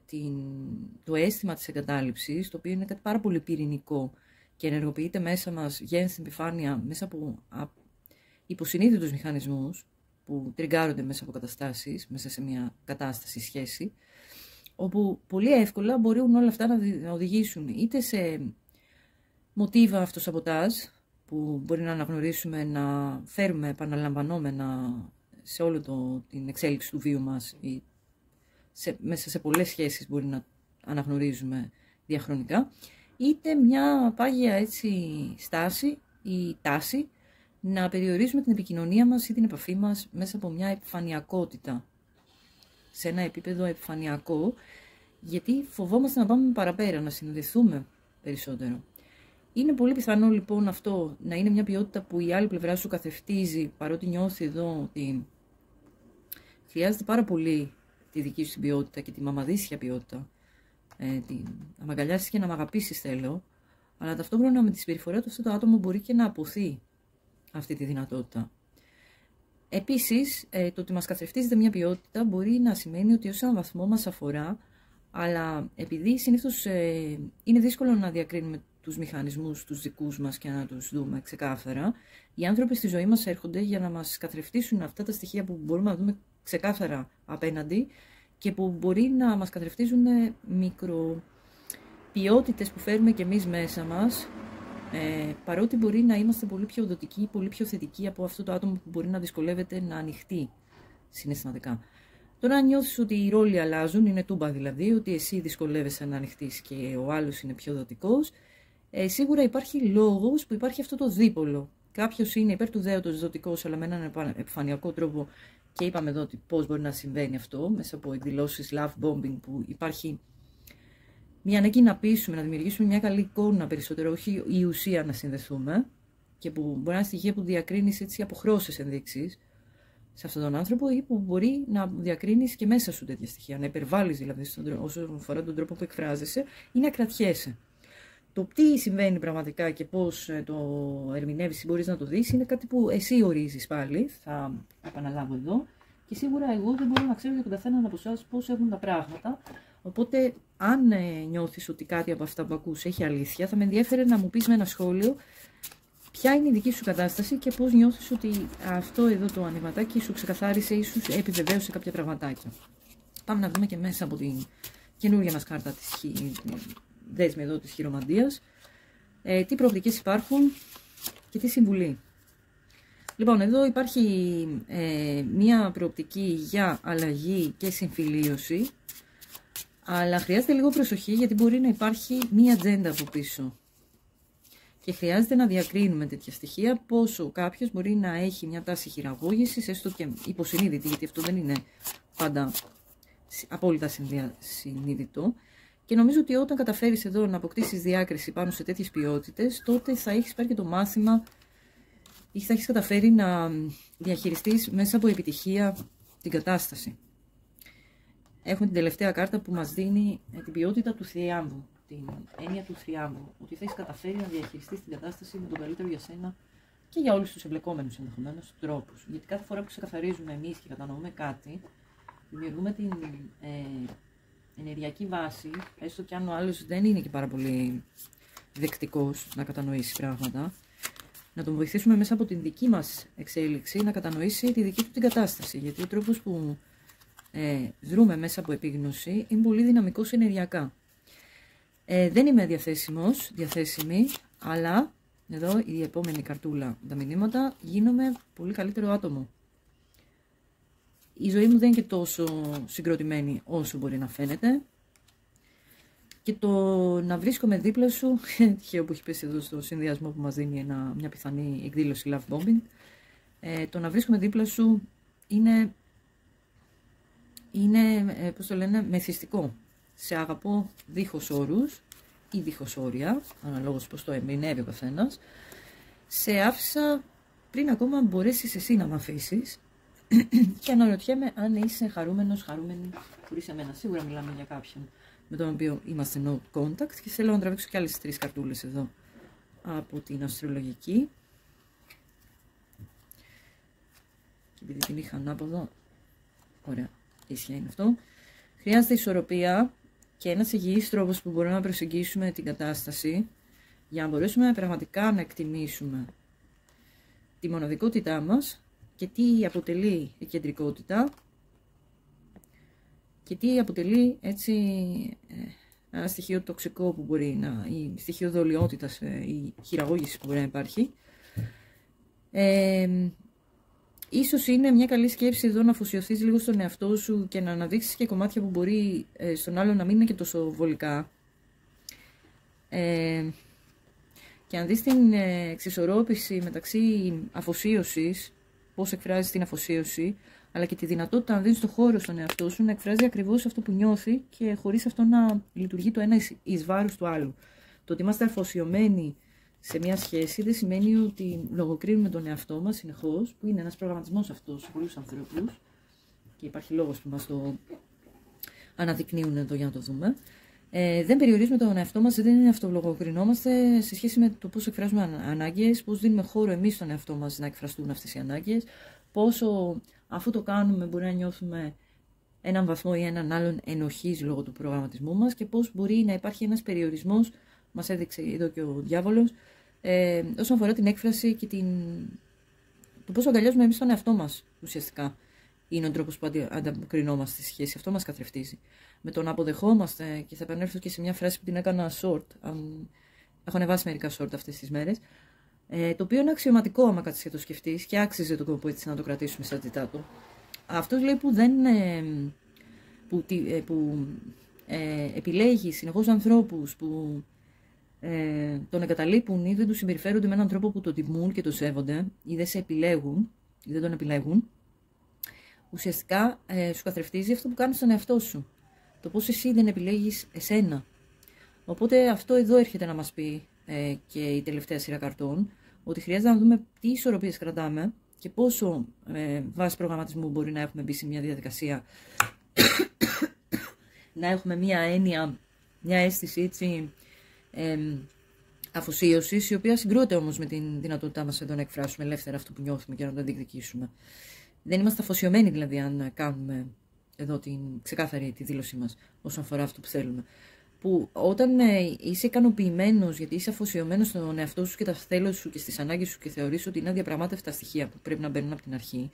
το αίσθημα της εγκατάλειψης, το οποίο είναι κάτι πάρα πολύ πυρηνικό και ενεργοποιείται μέσα μας, βγαίνει στην επιφάνεια μέσα από υποσυνείδητους μηχανισμούς που τριγκάρονται μέσα από καταστάσεις, μέσα σε μια κατάσταση, σχέση, όπου πολύ εύκολα μπορούν όλα αυτά να οδηγήσουν είτε σε μοτίβα αυτοσαμποτάζ, που μπορεί να αναγνωρίσουμε, να φέρουμε επαναλαμβανόμενα σε όλη την εξέλιξη του βίου μας ή μέσα σε πολλές σχέσεις μπορεί να αναγνωρίζουμε διαχρονικά, είτε μια πάγια έτσι στάση ή τάση να περιορίζουμε την επικοινωνία μας ή την επαφή μας μέσα από μια επιφανειακότητα, σε ένα επίπεδο επιφανειακό, γιατί φοβόμαστε να πάμε παραπέρα, να συνδεθούμε περισσότερο. Είναι πολύ πιθανό λοιπόν αυτό να είναι μια ποιότητα που η άλλη πλευρά σου καθευτίζει, παρότι νιώθει εδώ ότι χρειάζεται πάρα πολύ τη δική σου ποιότητα και τη μαμαδίσια ποιότητα. Να μ' αγκαλιάσεις και να μ' αγαπήσεις θέλω, αλλά ταυτόχρονα με τη συμπεριφορά του αυτό το άτομο μπορεί και να αποθεί αυτή τη δυνατότητα. Επίσης, το ότι μας καθρεφτίζεται μια ποιότητα μπορεί να σημαίνει ότι ως έναν βαθμό μας αφορά, αλλά επειδή συνήθως είναι δύσκολο να διακρίνουμε τους μηχανισμούς τους δικούς μας και να τους δούμε ξεκάθαρα, οι άνθρωποι στη ζωή μας έρχονται για να μας καθρεφτίσουν αυτά τα στοιχεία που μπορούμε να δούμε ξεκάθαρα απέναντι και που μπορεί να μας καθρεφτίζουν μικροποιότητες που φέρουμε κι εμείς μέσα μας, παρότι μπορεί να είμαστε πολύ πιο δοτικοί, πολύ πιο θετικοί από αυτό το άτομο που μπορεί να δυσκολεύεται να ανοιχτεί συναισθηματικά. Τώρα, αν νιώθεις ότι οι ρόλοι αλλάζουν, είναι τούμπα δηλαδή, ότι εσύ δυσκολεύεσαι να ανοιχτείς και ο άλλος είναι πιο δοτικός, σίγουρα υπάρχει λόγος που υπάρχει αυτό το δίπολο. Κάποιος είναι υπέρ του δέοντος δοτικός, αλλά με έναν επιφανειακό τρόπο, και είπαμε εδώ ότι πώς μπορεί να συμβαίνει αυτό, μέσα από εκδηλώσεις love bombing, που υπάρχει μια ανάγκη να πείσουμε, να δημιουργήσουμε μια καλή εικόνα περισσότερο, όχι η ουσία να συνδεθούμε, και που μπορεί να είναι στοιχεία που διακρίνεις έτσι από χρώσεις ενδείξεις σε αυτόν τον άνθρωπο, ή που μπορεί να διακρίνεις και μέσα σου τέτοια στοιχεία, να υπερβάλλεις δηλαδή όσον αφορά τον τρόπο που εκφράζεσαι ή να κρατιέσαι. Το τι συμβαίνει πραγματικά και πώς το ερμηνεύεις ή μπορείς να το δεις είναι κάτι που εσύ ορίζεις πάλι, θα επαναλάβω εδώ, και σίγουρα εγώ δεν μπορώ να ξέρω για τον καθέναν από εσάς πώς έχουν τα πράγματα. Οπότε, αν νιώθεις ότι κάτι από αυτά που ακούς έχει αλήθεια, θα με ενδιαφέρει να μου πεις με ένα σχόλιο ποια είναι η δική σου κατάσταση και πώς νιώθεις ότι αυτό εδώ το ανοιγματάκι σου ξεκαθάρισε ή σου επιβεβαίωσε κάποια πραγματάκια. Πάμε να δούμε και μέσα από την καινούργια μας κάρτα της δέσμη εδώ της χειρομαντίας τι προοπτικές υπάρχουν και τι συμβουλή. Λοιπόν, εδώ υπάρχει μία προοπτική για αλλαγή και συμφιλίωση, αλλά χρειάζεται λίγο προσοχή γιατί μπορεί να υπάρχει μία ατζέντα από πίσω. Και χρειάζεται να διακρίνουμε τέτοια στοιχεία, πόσο κάποιος μπορεί να έχει μια τάση χειραγώγησης, έστω και υποσυνείδητη, γιατί αυτό δεν είναι πάντα απόλυτα συνείδητο. Και νομίζω ότι όταν καταφέρεις εδώ να αποκτήσεις διάκριση πάνω σε τέτοιες ποιότητες, τότε θα έχεις πάρει και το μάθημα ή θα έχεις καταφέρει να διαχειριστείς μέσα από επιτυχία την κατάσταση. Έχουμε την τελευταία κάρτα που μας δίνει την ποιότητα του θριάμβου, την έννοια του θριάμβου. Ότι θα έχεις καταφέρει να διαχειριστείς την κατάσταση με τον καλύτερο για σένα και για όλους τους εμπλεκόμενους ενδεχομένως τρόπους. Γιατί κάθε φορά που ξεκαθαρίζουμε εμείς και κατανοούμε κάτι, δημιουργούμε την ενεργειακή βάση, έστω και αν ο άλλος δεν είναι και πάρα πολύ δεκτικός να κατανοήσει πράγματα, να τον βοηθήσουμε μέσα από την δική μας εξέλιξη να κατανοήσει τη δική του την κατάσταση. Γιατί ο τρόπος που δρούμε μέσα από επίγνωση είναι πολύ δυναμικός ενεργειακά. Δεν είμαι διαθέσιμη, αλλά εδώ η επόμενη καρτούλα, τα μηνύματα, γίνομαι πολύ καλύτερο άτομο. Η ζωή μου δεν είναι και τόσο συγκροτημένη όσο μπορεί να φαίνεται. Και το να βρίσκομαι δίπλα σου, τυχαίο που έχει πέσει εδώ στο συνδυασμό που μας δίνει μια πιθανή εκδήλωση love bombing, το να βρίσκομαι δίπλα σου είναι πώς το λένε, μεθυστικό. Σε αγαπώ δίχως όρους ή δίχως όρια, αναλόγως πώς το ερμηνεύει ο καθένας. Σε άφησα πριν ακόμα μπορέσεις εσύ να με αφήσεις και αναρωτιέμαι αν είσαι χαρούμενος, χαρούμενη χωρίς εμένα. Σίγουρα μιλάμε για κάποιον με τον οποίο είμαστε no contact και θέλω να τραβήξω και άλλες 3 καρτούλες εδώ από την αστρολογική. Και επειδή την είχα ανάποδο, ωραία, ίσια είναι αυτό. Χρειάζεται ισορροπία και ένας υγιής τρόπος που μπορούμε να προσεγγίσουμε την κατάσταση για να μπορέσουμε πραγματικά να εκτιμήσουμε τη μοναδικότητά μας και τι αποτελεί η κεντρικότητα και τι αποτελεί έτσι ένα στοιχείο τοξικό που μπορεί να, ή στοιχείο δολιότητας ή χειραγώγηση που μπορεί να υπάρχει. Ίσως είναι μια καλή σκέψη εδώ να αφοσιωθείς λίγο στον εαυτό σου και να αναδείξεις και κομμάτια που μπορεί στον άλλο να μην είναι και τόσο βολικά. Και αν δεις την εξισορρόπηση μεταξύ αφοσίωσης, πώς εκφράζεις την αφοσίωση, αλλά και τη δυνατότητα να δίνεις το χώρο στον εαυτό σου να εκφράζει ακριβώς αυτό που νιώθει και χωρίς αυτό να λειτουργεί το ένα εις βάρος του άλλου. Το ότι είμαστε αφοσιωμένοι σε μια σχέση δεν σημαίνει ότι λογοκρίνουμε τον εαυτό μας συνεχώς, που είναι ένας προγραμματισμός αυτός σε πολλούς ανθρώπους και υπάρχει λόγος που μας το αναδεικνύουν εδώ για να το δούμε. Δεν περιορίζουμε τον εαυτό μας, δεν αυτολογοκρινόμαστε σε σχέση με το πώς εκφράζουμε ανάγκες, πώς δίνουμε χώρο εμείς στον εαυτό μας να εκφραστούν αυτές οι ανάγκες, πόσο αφού το κάνουμε μπορεί να νιώθουμε έναν βαθμό ή έναν άλλον ενοχής λόγω του προγραμματισμού μας και πώς μπορεί να υπάρχει ένας περιορισμός, μας έδειξε εδώ και ο διάβολος, όσον αφορά την έκφραση και το πώς αγκαλιάζουμε εμείς τον εαυτό μας ουσιαστικά. Είναι ο τρόπος που ανταποκρινόμαστε στη σχέση. Αυτό μας καθρεφτίζει. Με το να αποδεχόμαστε, και θα επανέλθω και σε μια φράση που την έκανα short, έχω ανεβάσει μερικά short αυτές τις μέρες, το οποίο είναι αξιωματικό άμα κάτσεις και το σκεφτείς και άξιζε το κόπο έτσι να το κρατήσουμε στα διτά του. Αυτός λέει που επιλέγει συνεχώς ανθρώπους που τον εγκαταλείπουν ή δεν του συμπεριφέρονται με έναν τρόπο που το τιμούν και το σέβονται ή δεν σε επιλέγουν ή δεν τον επιλέγουν, ουσιαστικά σου καθρεφτίζει αυτό που κάνεις στον εαυτό σου. Το πώς εσύ δεν επιλέγεις εσένα. Οπότε αυτό εδώ έρχεται να μας πει και η τελευταία σειρά καρτών, ότι χρειάζεται να δούμε τι ισορροπίες κρατάμε και πόσο βάσει προγραμματισμού μπορεί να έχουμε μπει σε μια διαδικασία να έχουμε μια έννοια, μια αίσθηση έτσι, αφοσίωσης, η οποία συγκρούεται όμως με την δυνατότητά μας εδώ να εκφράσουμε ελεύθερα αυτό που νιώθουμε και να το διεκδικήσουμε. Δεν είμαστε αφοσιωμένοι δηλαδή αν κάνουμε εδώ ξεκάθαρη τη δήλωσή μας όσον αφορά αυτό που θέλουμε. Που όταν είσαι ικανοποιημένος γιατί είσαι αφοσιωμένος στον εαυτό σου και τα θέλω σου και στις ανάγκες σου και θεωρείς ότι είναι αδιαπραγμάτευτα στοιχεία που πρέπει να μπαίνουν από την αρχή,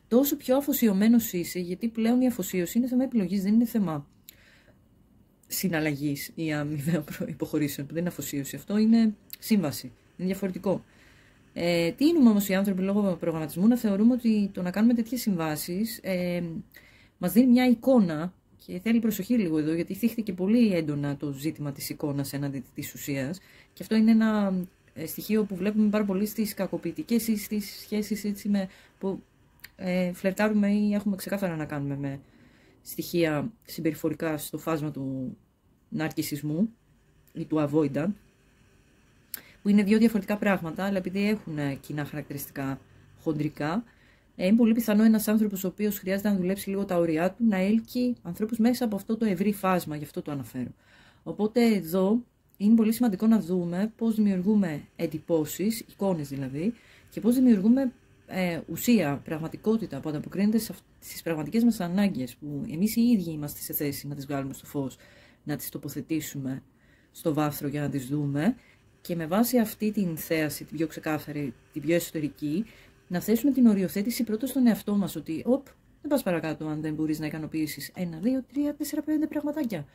τόσο πιο αφοσιωμένος είσαι, γιατί πλέον η αφοσίωση είναι θέμα επιλογής, δεν είναι θέμα συναλλαγής ή αμοιβαίων υποχωρήσεων, που δεν είναι αφοσίωση. Αυτό είναι σύμβαση. Είναι διαφορετικό. Τι είναι όμως οι άνθρωποι λόγω προγραμματισμού να θεωρούμε ότι το να κάνουμε τέτοιες συμβάσεις μας δίνει μια εικόνα. Και θέλει προσοχή λίγο εδώ, γιατί θύχτηκε πολύ έντονα το ζήτημα της εικόνας έναντι της ουσίας. Και αυτό είναι ένα στοιχείο που βλέπουμε πάρα πολύ στις κακοποιητικές ή στις σχέσεις έτσι, που φλερτάρουμε ή έχουμε ξεκάθαρα να κάνουμε με στοιχεία συμπεριφορικά στο φάσμα του ναρκισσισμού ή του avoidant, που είναι δύο διαφορετικά πράγματα, αλλά επειδή έχουν κοινά χαρακτηριστικά χοντρικά, είναι πολύ πιθανό ένας άνθρωπος ο οποίος χρειάζεται να δουλέψει λίγο τα όρια του να έλκει ανθρώπους μέσα από αυτό το ευρύ φάσμα, γι' αυτό το αναφέρω. Οπότε εδώ είναι πολύ σημαντικό να δούμε πώς δημιουργούμε εντυπώσεις, εικόνες δηλαδή, και πώς δημιουργούμε ουσία, πραγματικότητα που ανταποκρίνεται στις πραγματικές μας ανάγκες, που εμείς οι ίδιοι είμαστε σε θέση να τις βγάλουμε στο φως, να τις τοποθετήσουμε στο βάθρο για να τις δούμε, και με βάση αυτή την θέαση, την πιο ξεκάθαρη, την πιο εσωτερική, να θέσουμε την οριοθέτηση πρώτα στον εαυτό μας, ότι δεν πας παρακάτω αν δεν μπορείς να ικανοποιήσεις 1, 2, 3, 4, 5 πραγματάκια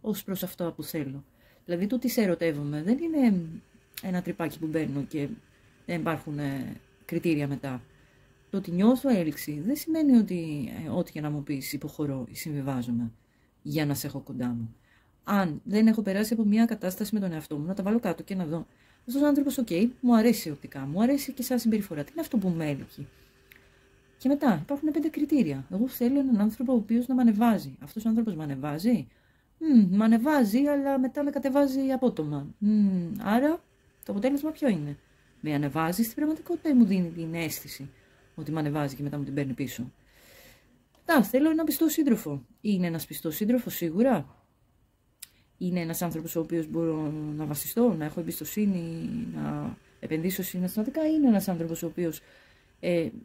ως προς αυτό που θέλω. Δηλαδή, το ότι σε ερωτεύομαι δεν είναι ένα τρυπάκι που μπαίνω και δεν υπάρχουν κριτήρια μετά. Το ότι νιώθω έλξη δεν σημαίνει ότι ό,τι και να μου πεις υποχωρώ ή συμβιβάζομαι για να σε έχω κοντά μου. Αν δεν έχω περάσει από μια κατάσταση με τον εαυτό μου, να τα βάλω κάτω και να δω. Αυτός ο άνθρωπος, μου αρέσει οπτικά, μου αρέσει και σαν συμπεριφορά. Τι είναι αυτό που με έλκει. Και μετά υπάρχουν 5 κριτήρια. Εγώ θέλω έναν άνθρωπο ο οποίος να με ανεβάζει. Αυτός ο άνθρωπος με ανεβάζει. Με ανεβάζει, αλλά μετά με κατεβάζει απότομα. Άρα το αποτέλεσμα ποιο είναι? Με ανεβάζει στην πραγματικότητα ή μου δίνει την αίσθηση ότι με ανεβάζει και μετά μου την παίρνει πίσω? Θέλω ένα πιστό σύντροφο. Είναι ένας πιστός σύντροφος σίγουρα? Είναι ένας άνθρωπος ο οποίος μπορώ να βασιστώ, να έχω εμπιστοσύνη, να επενδύσω συναισθηματικά? Είναι ένας άνθρωπος ο οποίος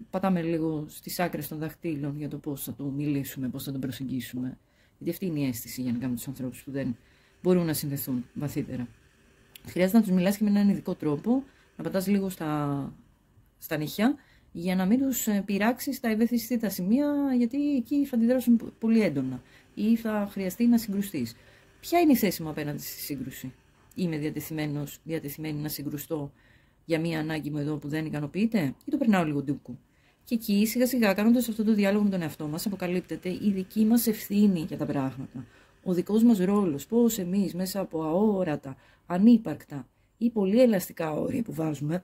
πατάμε λίγο στις άκρες των δαχτύλων για το πώς θα του μιλήσουμε, πώς θα τον προσεγγίσουμε? Γιατί αυτή είναι η αίσθηση γενικά με τους ανθρώπους που δεν μπορούν να συνδεθούν βαθύτερα. Χρειάζεται να τους μιλάς και με έναν ειδικό τρόπο, να πατάς λίγο στα νυχιά, για να μην τους πειράξεις τα ευαίσθητα σημεία, γιατί εκεί θα αντιδράσουν πολύ έντονα ή θα χρειαστεί να συγκρουστείς. Ποια είναι η θέση μου απέναντι στη σύγκρουση? Είμαι διατεθειμένη να συγκρουστώ για μία ανάγκη μου εδώ που δεν ικανοποιείται, ή το περνάω λίγο ντούκου? Και εκεί σιγά σιγά, κάνοντας αυτό το διάλογο με τον εαυτό μας, αποκαλύπτεται η δική μας ευθύνη για τα πράγματα. Ο δικός μας ρόλος, πώς εμείς μέσα από αόρατα, ανύπαρκτα ή πολύ ελαστικά όρια που βάζουμε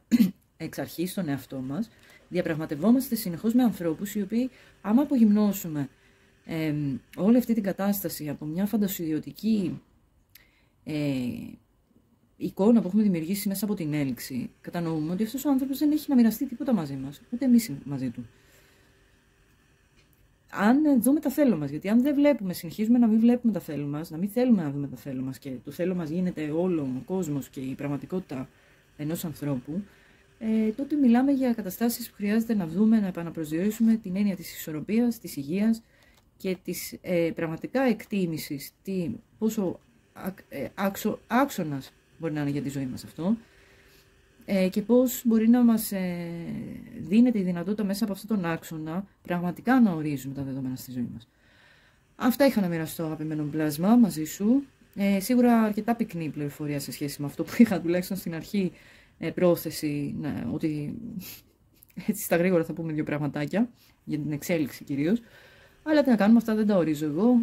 εξ αρχής στον εαυτό μας, διαπραγματευόμαστε συνεχώς με ανθρώπους οι οποίοι, άμα απογυμνώσουμε όλη αυτή την κατάσταση από μια φαντασιωδική εικόνα που έχουμε δημιουργήσει μέσα από την έλξη, κατανοούμε ότι αυτός ο άνθρωπος δεν έχει να μοιραστεί τίποτα μαζί μας, ούτε εμείς μαζί του. Αν δούμε τα θέλω μας, γιατί αν δεν βλέπουμε, συνεχίζουμε να μην βλέπουμε τα θέλω μας, να μην θέλουμε να δούμε τα θέλω μας και το θέλω μας γίνεται όλο ο κόσμος και η πραγματικότητα ενός ανθρώπου, τότε μιλάμε για καταστάσεις που χρειάζεται να δούμε, να επαναπροσδιορίσουμε την έννοια της ισορροπίας, της υγείας και της πραγματικά εκτίμησης, πόσο άξονας μπορεί να είναι για τη ζωή μας αυτό, και πώς μπορεί να μας δίνεται η δυνατότητα μέσα από αυτόν τον άξονα πραγματικά να ορίζουμε τα δεδομένα στη ζωή μας. Αυτά είχα να μοιραστώ, αγαπημένο πλάσμα, μαζί σου. Σίγουρα αρκετά πυκνή πληροφορία σε σχέση με αυτό που είχα τουλάχιστον στην αρχή πρόθεση, ότι έτσι στα γρήγορα θα πούμε 2 πραγματάκια, για την εξέλιξη κυρίως. Αλλά τι να κάνουμε, αυτά δεν τα ορίζω εγώ.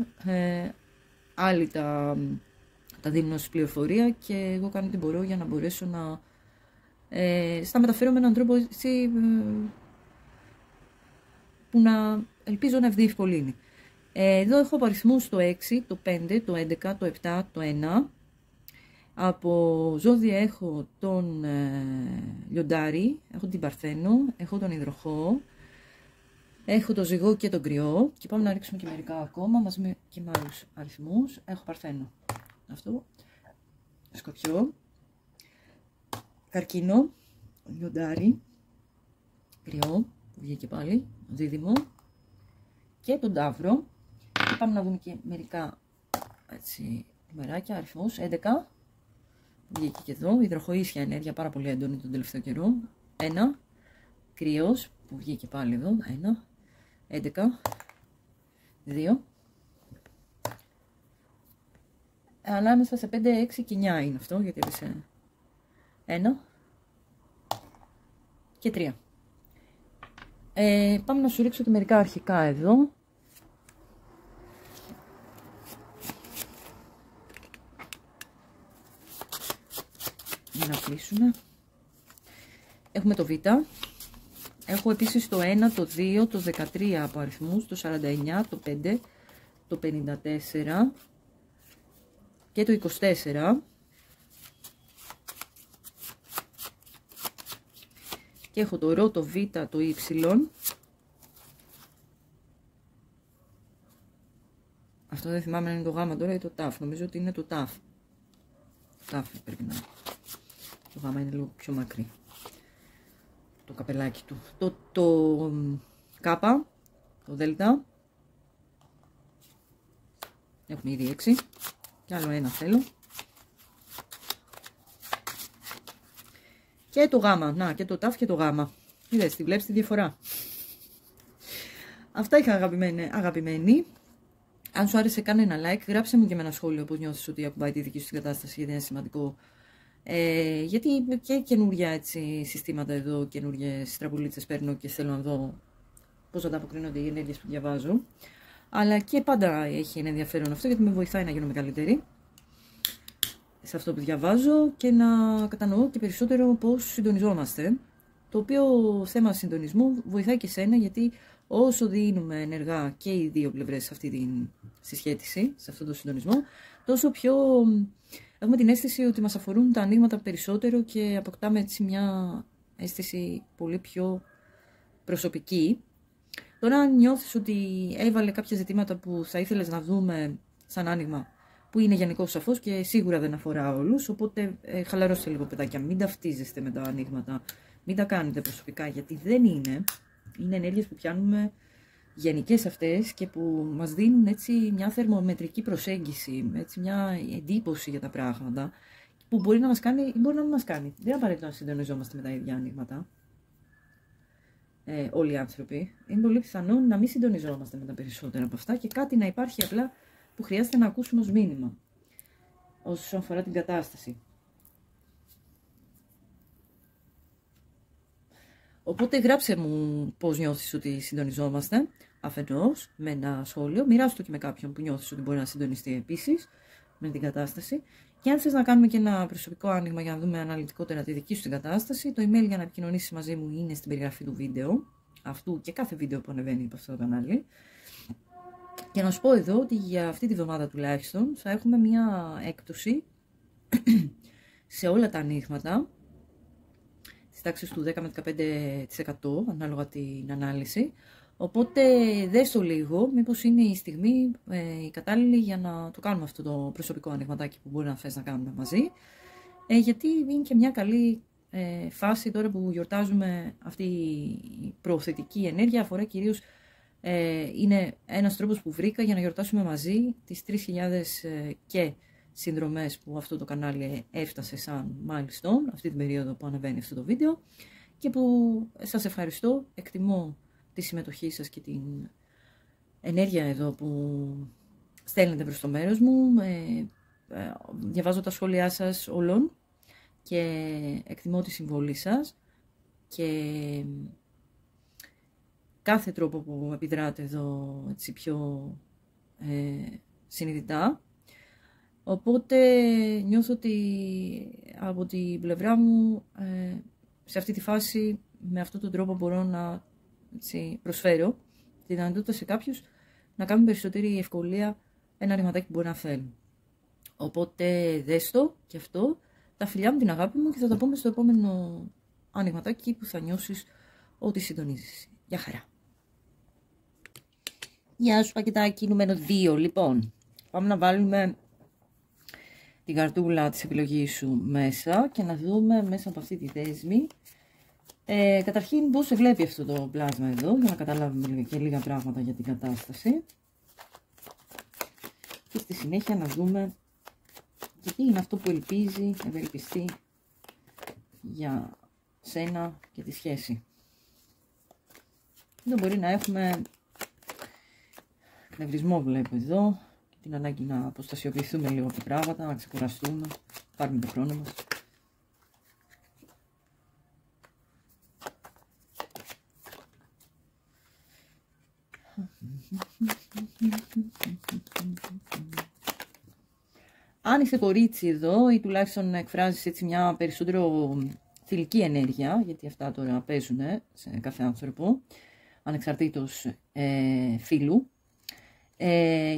Άλλοι τα δίνουν ως πληροφορία και εγώ κάνω τι μπορώ για να μπορέσω να στα μεταφέρω με έναν τρόπο έτσι, που να ελπίζω να ευδιευκολύνει. Εδώ έχω από αριθμούς το 6, το 5, το 11, το 7, το 1. Από ζώδια έχω τον Λιοντάρι, έχω την Παρθένο, έχω τον Υδροχό, έχω το Ζυγό και τον Κρυό. Και πάμε να ρίξουμε και μερικά ακόμα μαζί και με άλλους αριθμούς. Έχω Παρθένο, αυτό, Σκορπιό, Καρκίνο, Λιοντάρι, Κρυό, που βγήκε πάλι, Δίδυμο και τον Ταύρο. Και πάμε να δούμε και μερικά έτσι νούμεράκια, αριθμούς. 11, που βγήκε και εδώ, υδροχοίσια ενέργεια, πάρα πολύ έντονη τον τελευταίο καιρό. 1, Κρυός, που βγήκε πάλι εδώ, 1, 11, 2. Ανάμεσα σε 5, 6 και 9 είναι αυτό, γιατί έπεσε 1 και 3. Πάμε να σου ρίξω και μερικά αρχικά εδώ. Για να κλείσουμε. Έχουμε το Β. Έχω επίσης το 1, το 2, το 13 από αριθμούς, το 49, το 5, το 54 και το 24. Και έχω το Ρο, το Β, το Y. Αυτό δεν θυμάμαι αν είναι το Γ τώρα ή το Τ. Νομίζω ότι είναι το Τ. Το Τ πρέπει να είναι. Το Γ είναι λίγο πιο μακρύ. το καπελάκι του. Το κάπα, το δέλτα. Έχουμε ήδη 6. Και άλλο ένα θέλω. Και το γάμα. Να, και το τάφ και το γάμα. Είδες, τη βλέπεις τη διαφορά. Αυτά είχα αγαπημένοι. Αν σου άρεσε, κάνε ένα like. Γράψε μου και με ένα σχόλιο πώς νιώθεις ότι ακουμπάει τη δική σου την κατάσταση, γιατί είναι σημαντικό. Γιατί και καινούργια έτσι, συστήματα εδώ, καινούργιες τραπουλίτσες παίρνω και θέλω να δω πώς ανταποκρίνονται οι ενέργειες που διαβάζω. Αλλά και πάντα έχει ένα ενδιαφέρον αυτό, γιατί με βοηθάει να γίνομαι καλύτερη σε αυτό που διαβάζω και να κατανοώ και περισσότερο πώς συντονιζόμαστε. Το οποίο θέμα συντονισμού βοηθάει και σένα, γιατί όσο δίνουμε ενεργά και οι δύο πλευρές σε αυτή τη συσχέτιση, σε αυτό το συντονισμό, τόσο πιο έχουμε την αίσθηση ότι μας αφορούν τα ανοίγματα περισσότερο και αποκτάμε έτσι μια αίσθηση πολύ πιο προσωπική. Τώρα, αν νιώθεις ότι έβαλε κάποια ζητήματα που θα ήθελες να δούμε σαν άνοιγμα, που είναι γενικό σαφώς και σίγουρα δεν αφορά όλους, οπότε χαλαρώστε λίγο, παιδάκια, μην ταυτίζεστε με τα ανοίγματα, μην τα κάνετε προσωπικά, γιατί δεν είναι. Είναι ενέργειες που πιάνουμε γενικές αυτές και που μας δίνουν έτσι μια θερμομετρική προσέγγιση, έτσι μια εντύπωση για τα πράγματα, που μπορεί να μας κάνει ή μπορεί να μην μας κάνει. Δεν απαραίτητο να συντονιζόμαστε με τα ίδια ανοίγματα. Όλοι οι άνθρωποι. Είναι πολύ πιθανό να μην συντονιζόμαστε με τα περισσότερα από αυτά και κάτι να υπάρχει απλά που χρειάζεται να ακούσουμε ως μήνυμα όσον αφορά την κατάσταση. Οπότε γράψε μου πώς νιώθεις ότι συντονιζόμαστε αφενός με ένα σχόλιο. Μοιράσου το και με κάποιον που νιώθεις ότι μπορεί να συντονιστεί επίσης με την κατάσταση. Και αν θες να κάνουμε και ένα προσωπικό άνοιγμα για να δούμε αναλυτικότερα τη δική σου την κατάσταση, το email για να επικοινωνήσεις μαζί μου είναι στην περιγραφή του βίντεο, αυτού και κάθε βίντεο που ανεβαίνει από αυτό το κανάλι. Και να σου πω εδώ ότι για αυτή τη βδομάδα τουλάχιστον θα έχουμε μια έκπτωση σε όλα τα ανοίγματα, στις τάξεις του 10 με 15% ανάλογα την ανάλυση. Οπότε δες το λίγο, μήπως είναι η στιγμή η κατάλληλη για να το κάνουμε αυτό το προσωπικό ανοιγματάκι που μπορεί να θες να κάνουμε μαζί. Γιατί είναι και μια καλή φάση τώρα που γιορτάζουμε, αυτή η προωθητική ενέργεια αφορά κυρίως, είναι ένας τρόπος που βρήκα για να γιορτάσουμε μαζί τις 3.000 και συνδρομές που αυτό το κανάλι έφτασε σαν milestone αυτή την περίοδο που ανεβαίνει αυτό το βίντεο και που σας ευχαριστώ, εκτιμώ τη συμμετοχή σας και την ενέργεια εδώ που στέλνετε προς το μέρος μου. Διαβάζω τα σχόλιά σας όλων και εκτιμώ τη συμβολή σας και κάθε τρόπο που επιδράτε εδώ έτσι πιο συνειδητά. Οπότε νιώθω ότι από την πλευρά μου σε αυτή τη φάση με αυτόν τον τρόπο μπορώ να έτσι, προσφέρω τη δυνατότητα σε κάποιους να κάνουν περισσότερη ευκολία ένα ρηματάκι που μπορεί να θέλουν. Οπότε δες το και αυτό, τα φιλιά μου, την αγάπη μου και θα τα πούμε στο επόμενο ανοιγματάκι που θα νιώσεις ότι συντονίζεις. Γεια χαρά. Γεια σου πακετάκι νούμερο 2. Λοιπόν, πάμε να βάλουμε την καρτούλα της επιλογής σου μέσα και να δούμε μέσα από αυτή τη δέσμη καταρχήν πώς σε βλέπει αυτό το πλάσμα εδώ, για να καταλάβουμε και λίγα πράγματα για την κατάσταση και στη συνέχεια να δούμε και τι είναι αυτό που ελπίζει, ευελπιστεί για σένα και τη σχέση. Εδώ μπορεί να έχουμε εκνευρισμό, βλέπω εδώ, την ανάγκη να αποστασιοποιηθούμε λίγο από πράγματα, να ξεκουραστούμε, πάρουμε το χρόνο μας. Αν είσαι κορίτσι εδώ ή τουλάχιστον εκφράζεις έτσι μια περισσότερο θηλυκή ενέργεια, γιατί αυτά τώρα παίζουν σε κάθε άνθρωπο, ανεξαρτήτως φύλου,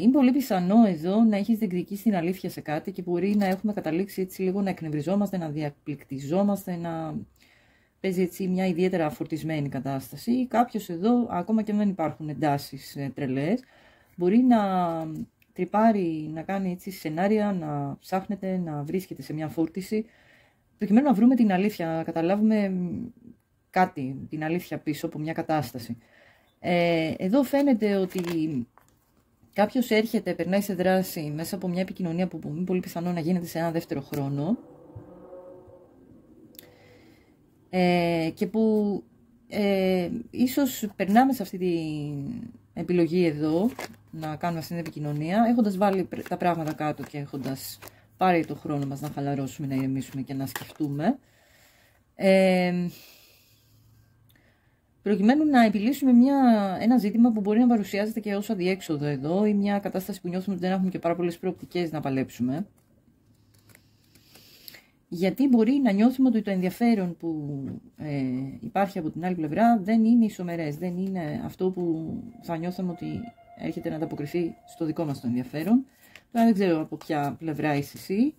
είναι πολύ πιθανό εδώ να έχεις διεκδικήσει την αλήθεια σε κάτι και μπορεί να έχουμε καταλήξει έτσι λίγο να εκνευριζόμαστε, να διακπληκτιζόμαστε, να παίζει έτσι μια ιδιαίτερα φορτισμένη κατάσταση. Κάποιος εδώ, ακόμα και αν δεν υπάρχουν εντάσεις τρελές, μπορεί να τρυπάρει, να κάνει έτσι σενάρια, να ψάχνεται, να βρίσκεται σε μια φόρτιση, προκειμένου να βρούμε την αλήθεια, να καταλάβουμε κάτι, την αλήθεια πίσω από μια κατάσταση. Εδώ φαίνεται ότι κάποιος έρχεται, περνάει σε δράση μέσα από μια επικοινωνία που είναι πολύ πιθανό να γίνεται σε ένα δεύτερο χρόνο και που ίσως περνάμε σε αυτή την επιλογή εδώ να κάνουμε αυτή την επικοινωνία έχοντας βάλει τα πράγματα κάτω και έχοντας πάρει το χρόνο μας να χαλαρώσουμε, να ηρεμήσουμε και να σκεφτούμε προκειμένου να επιλύσουμε ένα ζήτημα που μπορεί να παρουσιάζεται και ως αδιέξοδο εδώ ή μια κατάσταση που νιώθουμε ότι δεν έχουμε και πάρα πολλές προοπτικές να παλέψουμε. Γιατί μπορεί να νιώθουμε ότι το ενδιαφέρον που υπάρχει από την άλλη πλευρά δεν είναι ισομερές, δεν είναι αυτό που θα νιώθουμε ότι έρχεται να ανταποκριθεί στο δικό μας το ενδιαφέρον. Τώρα δεν ξέρω από ποια πλευρά είσαι εσύ,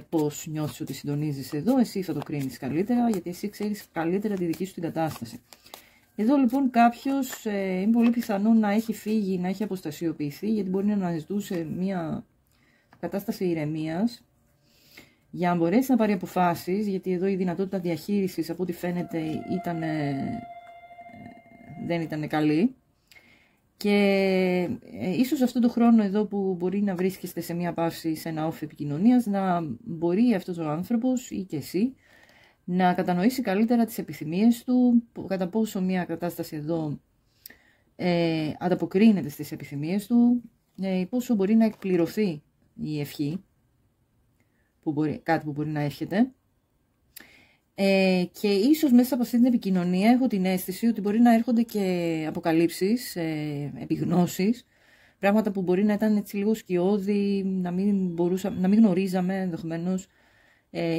πώς νιώθεις ότι συντονίζεις εδώ, εσύ θα το κρίνεις καλύτερα, γιατί εσύ ξέρεις καλύτερα τη δική σου την κατάσταση. Εδώ λοιπόν κάποιος είναι πολύ πιθανό να έχει φύγει, να έχει αποστασιοποιηθεί, γιατί μπορεί να αναζητούσε μια κατάσταση ηρεμίας, για να μπορέσει να πάρει αποφάσεις, γιατί εδώ η δυνατότητα διαχείρισης από ό,τι φαίνεται δεν ήταν καλή. Και ίσως αυτό το χρόνο εδώ που μπορεί να βρίσκεστε σε μια παύση, σε ένα off επικοινωνίας, να μπορεί αυτός ο άνθρωπος ή και εσύ να κατανοήσει καλύτερα τις επιθυμίες του, κατά πόσο μια κατάσταση εδώ ανταποκρίνεται στις επιθυμίες του, πόσο μπορεί να εκπληρωθεί η ευχή, κάτι που μπορεί να εύχεται. Και ίσως μέσα από αυτή την επικοινωνία έχω την αίσθηση ότι μπορεί να έρχονται και αποκαλύψεις, επιγνώσεις, πράγματα που μπορεί να ήταν έτσι λίγο σκιώδη, να μην γνωρίζαμε ενδεχομένως,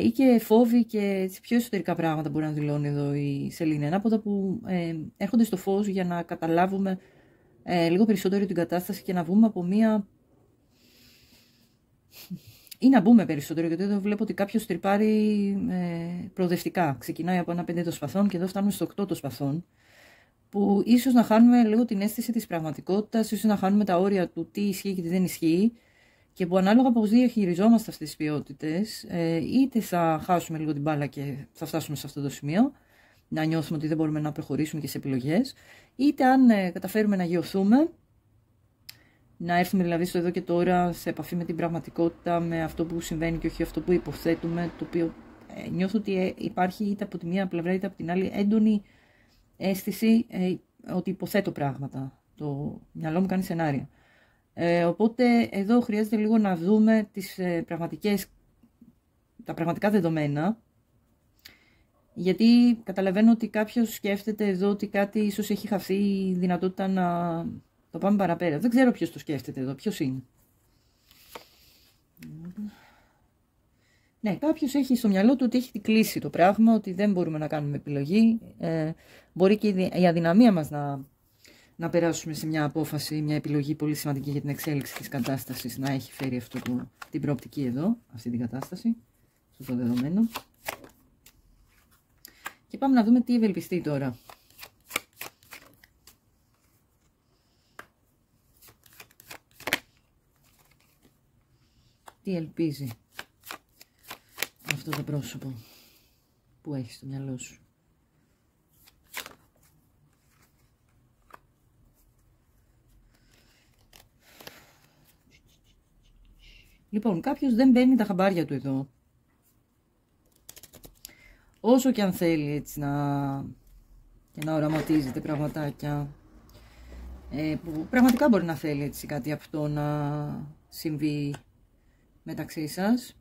ή και φόβοι και έτσι πιο εσωτερικά πράγματα μπορεί να δηλώνει εδώ η Σελήνη. Ανάποδα που έρχονται στο φως για να καταλάβουμε λίγο περισσότερο την κατάσταση και να βγούμε από μία... ή να μπούμε περισσότερο, γιατί εδώ βλέπω ότι κάποιος τρυπάρει προοδευτικά. Ξεκινάει από ένα 5 των σπαθών και εδώ φτάνουμε στο 8 των σπαθών, που ίσως να χάνουμε λίγο την αίσθηση της πραγματικότητας, ίσως να χάνουμε τα όρια του τι ισχύει και τι δεν ισχύει, και που ανάλογα πώς διαχειριζόμαστε αυτές τις ποιότητες, είτε θα χάσουμε λίγο την μπάλα και θα φτάσουμε σε αυτό το σημείο, να νιώθουμε ότι δεν μπορούμε να προχωρήσουμε και σε επιλογές, είτε αν καταφέρουμε να γιωθούμε, να έρθουμε δηλαδή στο εδώ και τώρα σε επαφή με την πραγματικότητα, με αυτό που συμβαίνει και όχι αυτό που υποθέτουμε, το οποίο νιώθω ότι υπάρχει είτε από τη μία πλευρά είτε από την άλλη έντονη αίσθηση ότι υποθέτω πράγματα. Το μυαλό μου κάνει σενάρια. Οπότε εδώ χρειάζεται λίγο να δούμε τα πραγματικά δεδομένα, γιατί καταλαβαίνω ότι κάποιος σκέφτεται εδώ ότι κάτι ίσως έχει χαθεί η δυνατότητα να το πάμε παραπέρα. Δεν ξέρω ποιος το σκέφτεται εδώ, ποιος είναι. Ναι, κάποιος έχει στο μυαλό του ότι έχει κλείσει το πράγμα, ότι δεν μπορούμε να κάνουμε επιλογή. Μπορεί και η αδυναμία μας να περάσουμε σε μια απόφαση, μια επιλογή πολύ σημαντική για την εξέλιξη της κατάστασης, να έχει φέρει την προοπτική εδώ, αυτή την κατάσταση, αυτό το δεδομένο. Και πάμε να δούμε τι ευελπιστεί τώρα. Τι ελπίζει αυτό το πρόσωπο που έχει στο μυαλό σου. Λοιπόν, κάποιος δεν παίρνει τα χαμπάρια του εδώ. Όσο και αν θέλει έτσι να οραματίζεται πραγματάκια, που πραγματικά μπορεί να θέλει έτσι κάτι αυτό να συμβεί μεταξύ σας.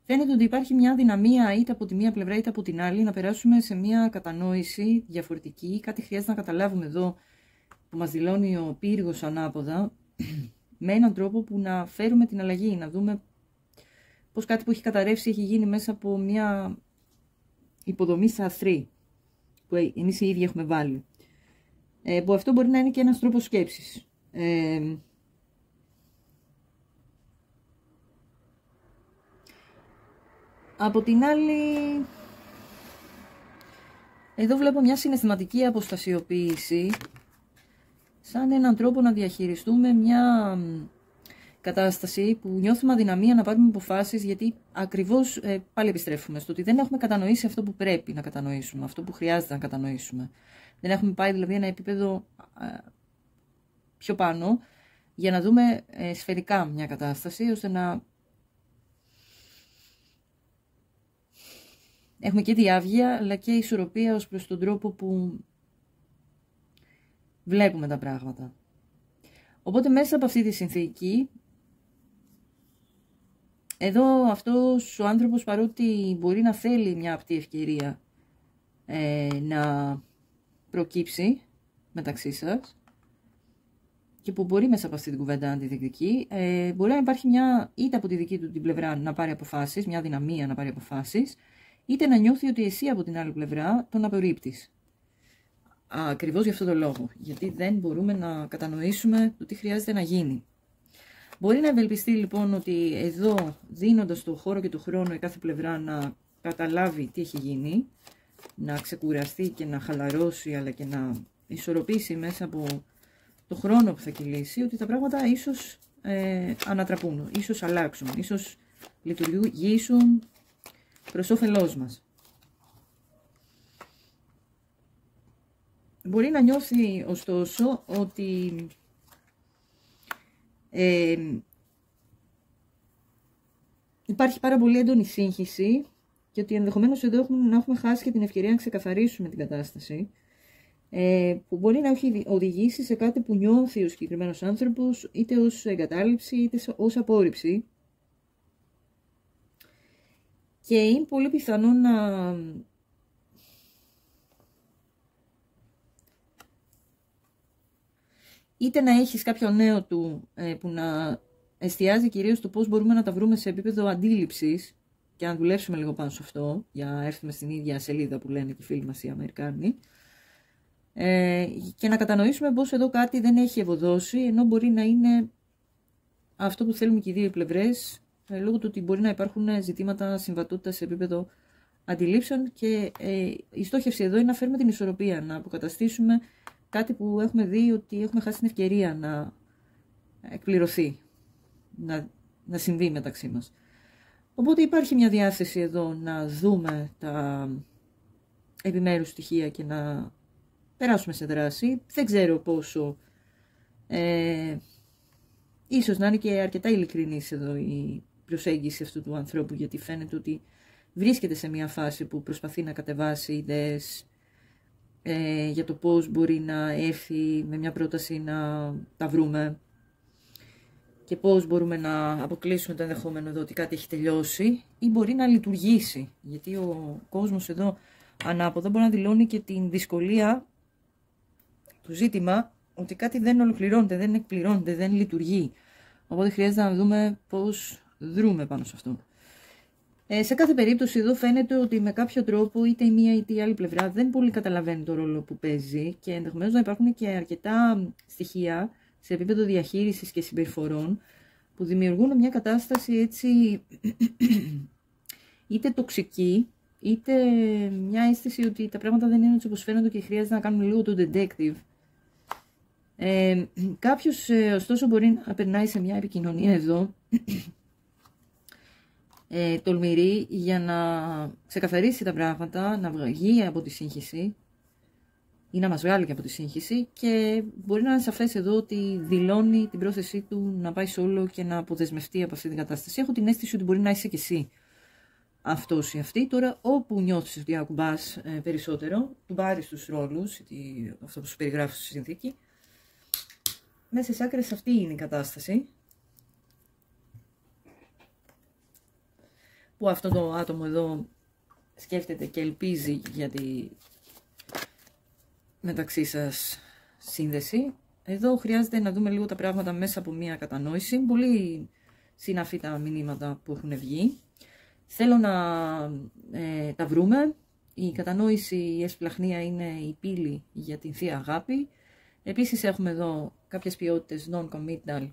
Φαίνεται ότι υπάρχει μια δυναμία είτε από τη μία πλευρά είτε από την άλλη να περάσουμε σε μια κατανόηση διαφορετική. Κάτι χρειάζεται να καταλάβουμε εδώ που μας δηλώνει ο πύργος ανάποδα, με έναν τρόπο που να φέρουμε την αλλαγή, να δούμε πως κάτι που έχει καταρρεύσει έχει γίνει μέσα από μια υποδομή σαθρή που εμείς οι ίδιοι έχουμε βάλει. Που αυτό μπορεί να είναι και ένας τρόπος σκέψης. Από την άλλη, εδώ βλέπω μια συναισθηματική αποστασιοποίηση, σαν έναν τρόπο να διαχειριστούμε μια κατάσταση που νιώθουμε αδυναμία να πάρουμε αποφάσεις, γιατί ακριβώς πάλι επιστρέφουμε στο ότι δεν έχουμε κατανοήσει αυτό που πρέπει να κατανοήσουμε, αυτό που χρειάζεται να κατανοήσουμε. Δεν έχουμε πάει δηλαδή ένα επίπεδο πιο πάνω για να δούμε σφαιρικά μια κατάσταση, ώστε να έχουμε και διάβγεια αλλά και ισορροπία ως προς τον τρόπο που βλέπουμε τα πράγματα. Οπότε μέσα από αυτή τη συνθήκη, εδώ αυτός ο άνθρωπος, παρότι μπορεί να θέλει μια απτή ευκαιρία να προκύψει μεταξύ σας και που μπορεί μέσα από αυτή την κουβέντα να τη διεκδικεί, μπορεί να υπάρχει μια είτε από τη δική του την πλευρά να πάρει αποφάσεις, μια δυναμία να πάρει αποφάσεις, είτε να νιώθει ότι εσύ από την άλλη πλευρά τον απορρίπτεις. Ακριβώς για αυτό το λόγο, γιατί δεν μπορούμε να κατανοήσουμε το τι χρειάζεται να γίνει. Μπορεί να ευελπιστεί λοιπόν ότι εδώ, δίνοντας το χώρο και το χρόνο η κάθε πλευρά να καταλάβει τι έχει γίνει, να ξεκουραστεί και να χαλαρώσει, αλλά και να ισορροπήσει μέσα από το χρόνο που θα κυλήσει, ότι τα πράγματα ίσως ανατραπούν, ίσως αλλάξουν, ίσως λειτουργήσουν προς όφελός μας. Μπορεί να νιώθει ωστόσο ότι υπάρχει πάρα πολύ έντονη σύγχυση και ότι ενδεχομένως εδώ να έχουμε χάσει και την ευκαιρία να ξεκαθαρίσουμε την κατάσταση, που μπορεί να έχει οδηγήσει σε κάτι που νιώθει ο συγκεκριμένος άνθρωπος, είτε ως εγκατάλειψη είτε ως απόρριψη, και είναι πολύ πιθανό να είτε να έχεις κάποιο νέο του που να εστιάζει κυρίως στο πώς μπορούμε να τα βρούμε σε επίπεδο αντίληψης και να δουλέψουμε λίγο πάνω σε αυτό, για να έρθουμε στην ίδια σελίδα που λένε και οι φίλοι μας οι Αμερικάνοι, και να κατανοήσουμε πως εδώ κάτι δεν έχει ευωδώσει, ενώ μπορεί να είναι αυτό που θέλουμε και οι δύο πλευρές, λόγω του ότι μπορεί να υπάρχουν ζητήματα συμβατότητας σε επίπεδο αντιλήψεων, και η στόχευση εδώ είναι να φέρουμε την ισορροπία, να αποκαταστήσουμε κάτι που έχουμε δει ότι έχουμε χάσει την ευκαιρία να εκπληρωθεί, να συμβεί μεταξύ μας. Οπότε υπάρχει μια διάθεση εδώ να δούμε τα επιμέρους στοιχεία και να περάσουμε σε δράση. Δεν ξέρω πόσο, ίσως να είναι και αρκετά ειλικρινής εδώ η προσέγγιση αυτού του ανθρώπου, γιατί φαίνεται ότι βρίσκεται σε μια φάση που προσπαθεί να κατεβάσει ιδέες για το πώς μπορεί να έρθει με μια πρόταση να τα βρούμε και πώς μπορούμε να αποκλείσουμε το ενδεχόμενο εδώ ότι κάτι έχει τελειώσει ή μπορεί να λειτουργήσει, γιατί ο κόσμος εδώ ανάποδα μπορεί να δηλώνει και την δυσκολία του ζήτημα ότι κάτι δεν ολοκληρώνεται, δεν εκπληρώνεται, δεν λειτουργεί, οπότε χρειάζεται να δούμε πώς δρούμε πάνω σε αυτό. Σε κάθε περίπτωση εδώ φαίνεται ότι με κάποιο τρόπο είτε η μία είτε η άλλη πλευρά δεν πολύ καταλαβαίνει το ρόλο που παίζει, και ενδεχομένως να υπάρχουν και αρκετά στοιχεία σε επίπεδο διαχείρισης και συμπεριφορών που δημιουργούν μια κατάσταση έτσι είτε τοξική, είτε μια αίσθηση ότι τα πράγματα δεν είναι έτσι όπως φαίνονται και χρειάζεται να κάνουμε λίγο το detective. Κάποιος ωστόσο μπορεί να περνάει σε μια επικοινωνία εδώ τολμηρή για να ξεκαθαρίσει τα πράγματα, να βγει από τη σύγχυση ή να μας βγάλει και από τη σύγχυση, και μπορεί να είναι σαφές εδώ ότι δηλώνει την πρόθεσή του να πάει solo και να αποδεσμευτεί από αυτή την κατάσταση. Έχω την αίσθηση ότι μπορεί να είσαι και εσύ αυτός ή αυτή. Τώρα όπου νιώθεις ότι ακουμπάς περισσότερο, του πάρεις τους ρόλους, αυτό που σου περιγράφω στη συνθήκη, μέσα στις άκρες αυτή είναι η κατάσταση, που αυτό το άτομο εδώ σκέφτεται και ελπίζει για τη μεταξύ σας σύνδεση. Εδώ χρειάζεται να δούμε λίγο τα πράγματα μέσα από μια κατανόηση. Πολύ συναφή τα μηνύματα που έχουν βγει. Θέλω να τα βρούμε. Η κατανόηση, η εσπλαχνία είναι η πύλη για την θεία αγάπη. Επίσης έχουμε εδώ κάποιες ποιότητες non-committal,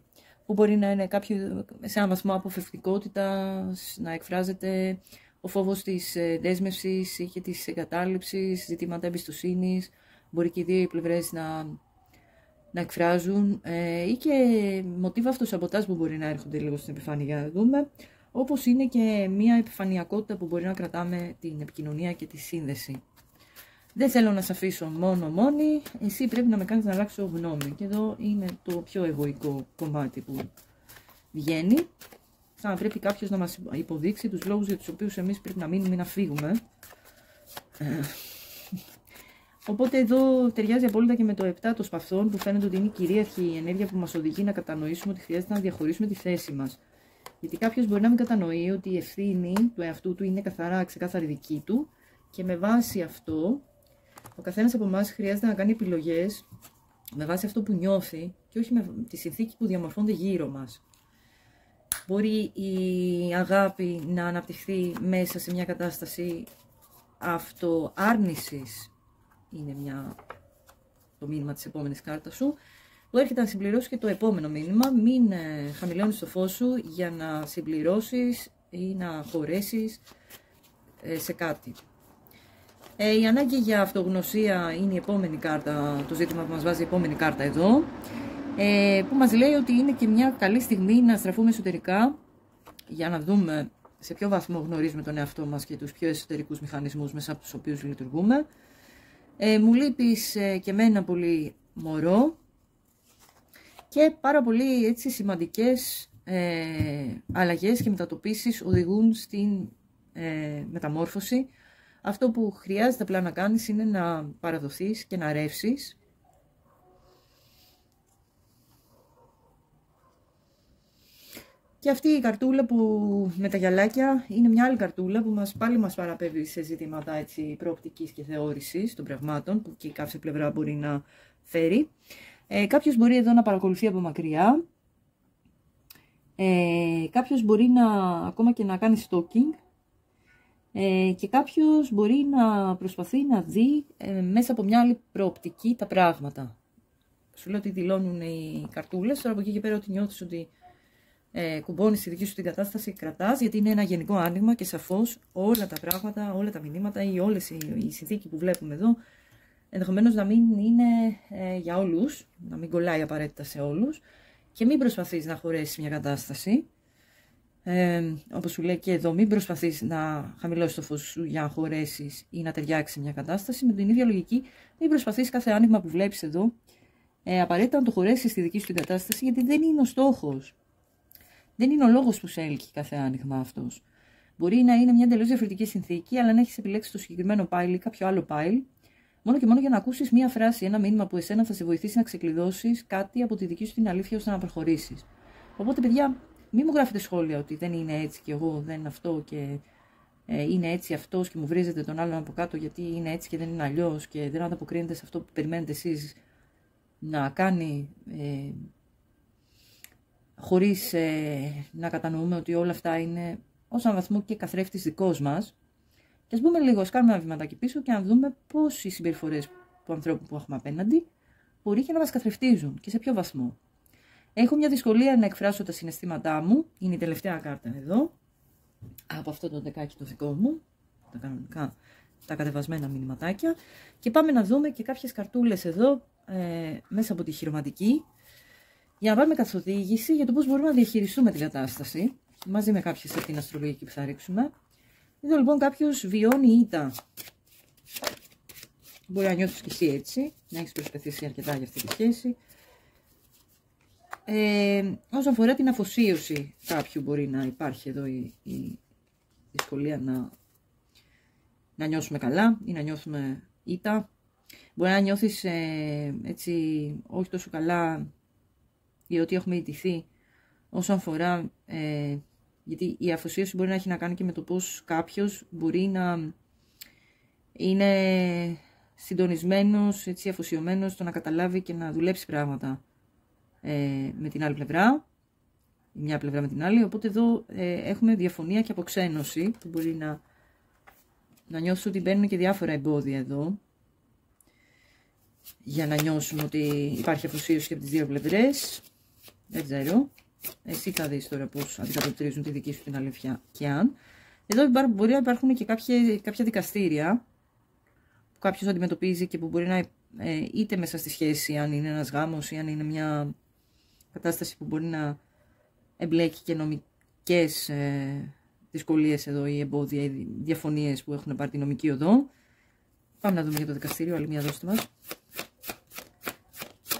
που μπορεί να είναι σε έναν βαθμό αποφευκτικότητα, να εκφράζεται ο φόβος της δέσμευσης ή και της εγκατάλειψης, ζητήματα εμπιστοσύνης. Μπορεί και οι δύο οι πλευρές να να εκφράζουν ή και μοτίβα αυτοσαμποτάζ που μπορεί να έρχονται λίγο στην επιφάνεια για να δούμε, όπως είναι και μια επιφανειακότητα που μπορεί να κρατάμε την επικοινωνία και τη σύνδεση. Δεν θέλω να σε αφήσω μόνη, εσύ πρέπει να με κάνεις να αλλάξω γνώμη. Και εδώ είναι το πιο εγωικό κομμάτι που βγαίνει. Θα πρέπει κάποιος να μας υποδείξει τους λόγους για τους οποίους εμείς πρέπει να μείνουμε ή να φύγουμε. Οπότε εδώ ταιριάζει απόλυτα και με το 7 των σπαθών, που φαίνεται ότι είναι η κυρίαρχη ενέργεια που μας οδηγεί να κατανοήσουμε ότι χρειάζεται να διαχωρίσουμε τη θέση μας. Γιατί κάποιος μπορεί να μην κατανοεί ότι η ευθύνη του εαυτού του είναι καθαρά, ξεκάθαρη δική του, και με βάση αυτό ο καθένας από εμάς χρειάζεται να κάνει επιλογές με βάση αυτό που νιώθει και όχι με τη συνθήκη που διαμορφώνται γύρω μας. Μπορεί η αγάπη να αναπτυχθεί μέσα σε μια κατάσταση αυτοάρνησης, είναι το μήνυμα της επόμενης κάρτας σου, που έρχεται να συμπληρώσει και το επόμενο μήνυμα. Μην χαμηλώνεις το φως σου για να συμπληρώσεις ή να χωρέσεις σε κάτι. Η ανάγκη για αυτογνωσία είναι η επόμενη κάρτα, το ζήτημα που μας βάζει η επόμενη κάρτα εδώ, που μας λέει ότι είναι και μια καλή στιγμή να στραφούμε εσωτερικά για να δούμε σε ποιο βαθμό γνωρίζουμε τον εαυτό μας και τους πιο εσωτερικούς μηχανισμούς μέσα από τους οποίους λειτουργούμε. Μου λείπεις και εμένα πολύ, μωρό, και πάρα πολύ έτσι σημαντικές αλλαγές και μετατοπίσεις οδηγούν στην μεταμόρφωση. Αυτό που χρειάζεται απλά να κάνεις είναι να παραδοθείς και να ρεύσεις. Και αυτή η καρτούλα που με τα γυαλάκια είναι μια άλλη καρτούλα που πάλι μας παραπέμπει σε ζητήματα έτσι, προοπτικής και θεώρησης των πραγμάτων που και κάθε πλευρά μπορεί να φέρει. Κάποιος μπορεί εδώ να παρακολουθεί από μακριά. Κάποιος μπορεί ακόμα και να κάνει stalking. Και κάποιος μπορεί να προσπαθεί να δει μέσα από μια άλλη προοπτική τα πράγματα. Σου λέω ότι δηλώνουν οι καρτούλες, τώρα από εκεί και πέρα ότι νιώθεις ότι κουμπώνεις τη δική σου την κατάσταση, κρατάς, γιατί είναι ένα γενικό άνοιγμα και σαφώς όλα τα πράγματα, όλα τα μηνύματα ή όλες οι συνθήκη που βλέπουμε εδώ ενδεχομένως να μην είναι για όλους, να μην κολλάει απαραίτητα σε όλους, και μην προσπαθείς να χωρέσεις μια κατάσταση. Όπως σου λέει και εδώ, μην προσπαθείς να χαμηλώσεις το φως σου για να χωρέσεις ή να ταιριάξει μια κατάσταση. Με την ίδια λογική, μην προσπαθείς κάθε άνοιγμα που βλέπεις εδώ απαραίτητα να το χωρέσεις στη δική σου την κατάσταση, γιατί δεν είναι ο στόχος. Δεν είναι ο λόγος που σε έλκει κάθε άνοιγμα αυτός. Μπορεί να είναι μια εντελώς διαφορετική συνθήκη, αλλά να έχεις επιλέξει το συγκεκριμένο pile ή κάποιο άλλο pile, μόνο και μόνο για να ακούσεις μια φράση, ένα μήνυμα που εσένα θα σε βοηθήσει να ξεκλειδώσεις κάτι από τη δική σου την αλήθεια ώστε να προχωρήσεις. Οπότε, παιδιά, μην μου γράφετε σχόλια ότι δεν είναι έτσι και εγώ δεν είναι αυτό και είναι έτσι αυτός και μου βρίζετε τον άλλον από κάτω γιατί είναι έτσι και δεν είναι αλλιώς και δεν ανταποκρίνεται σε αυτό που περιμένετε εσείς να κάνει, χωρίς να κατανοούμε ότι όλα αυτά είναι ως έναν βαθμό και καθρέφτης δικός μας. Και ας μπούμε λίγο, ας κάνουμε ένα βηματάκι πίσω και να δούμε πώς οι συμπεριφορές του ανθρώπου που έχουμε απέναντι μπορεί και να μας καθρεφτίζουν και σε ποιο βαθμό. Έχω μια δυσκολία να εκφράσω τα συναισθήματά μου. Είναι η τελευταία κάρτα εδώ. Από αυτό το δεκάκι το δικό μου. Τα κανονικά, τα κατεβασμένα μηνυματάκια. Και πάμε να δούμε και κάποιες καρτούλες εδώ μέσα από τη χειροματική. Για να πάρουμε καθοδήγηση για το πώς μπορούμε να διαχειριστούμε την κατάσταση. Μαζί με κάποιες από την αστρολογική που θα ρίξουμε. Εδώ λοιπόν κάποιος βιώνει ήττα. Μπορεί να νιώθεις και εσύ έτσι. Να έχεις προσπαθήσει αρκετά για αυτή τη σχέση. Όσον αφορά την αφοσίωση κάποιου μπορεί να υπάρχει εδώ η δυσκολία να νιώσουμε καλά ή να νιώθουμε ήττα. Μπορεί να νιώθεις έτσι όχι τόσο καλά διότι έχουμε ιτηθεί όσον αφορά γιατί η αφοσίωση μπορεί να έχει να κάνει και με το πώς κάποιος μπορεί να είναι συντονισμένος, έτσι αφοσιωμένος στο να καταλάβει και να δουλέψει πράγματα με την άλλη πλευρά, η μια πλευρά με την άλλη. Οπότε εδώ έχουμε διαφωνία και αποξένωση που μπορεί να νιώσουν ότι μπαίνουν και διάφορα εμπόδια εδώ για να νιώσουν ότι υπάρχει αφοσίωση και από τις δύο πλευρές. Δεν ξέρω, εσύ θα δεις τώρα πώς αντικατοπτρίζουν τη δική σου την αλήθεια και αν. Εδώ μπορεί να υπάρχουν και κάποια δικαστήρια που κάποιος αντιμετωπίζει και που μπορεί να είτε μέσα στη σχέση, αν είναι ένας γάμος ή αν είναι μια κατάσταση που μπορεί να εμπλέκει και νομικές δυσκολίες εδώ ή εμπόδια ή διαφωνίες που έχουν πάρει τη νομική οδό. Πάμε να δούμε για το δικαστήριο, άλλη μια δώστε μας.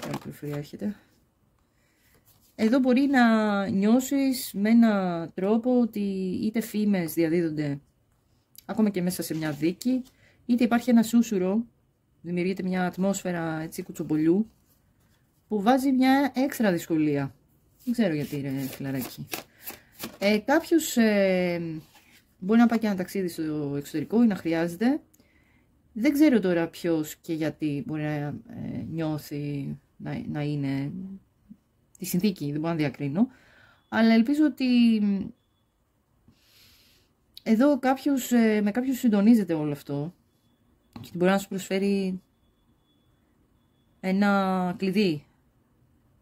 Άλλη πληροφορία έρχεται. Εδώ μπορεί να νιώσεις με έναν τρόπο ότι είτε φήμες διαδίδονται ακόμα και μέσα σε μια δίκη, είτε υπάρχει ένα σούσουρο, δημιουργείται μια ατμόσφαιρα έτσι κουτσομπολιού, που βάζει μια έξτρα δυσκολία. Δεν ξέρω γιατί, ρε φιλαράκι. Κάποιος μπορεί να πάει και ένα ταξίδι στο εξωτερικό ή να χρειάζεται. Δεν ξέρω τώρα ποιος και γιατί μπορεί να νιώθει να είναι τη συνθήκη, δεν μπορώ να διακρίνω. Αλλά ελπίζω ότι εδώ με κάποιους συντονίζεται όλο αυτό και μπορεί να σου προσφέρει ένα κλειδί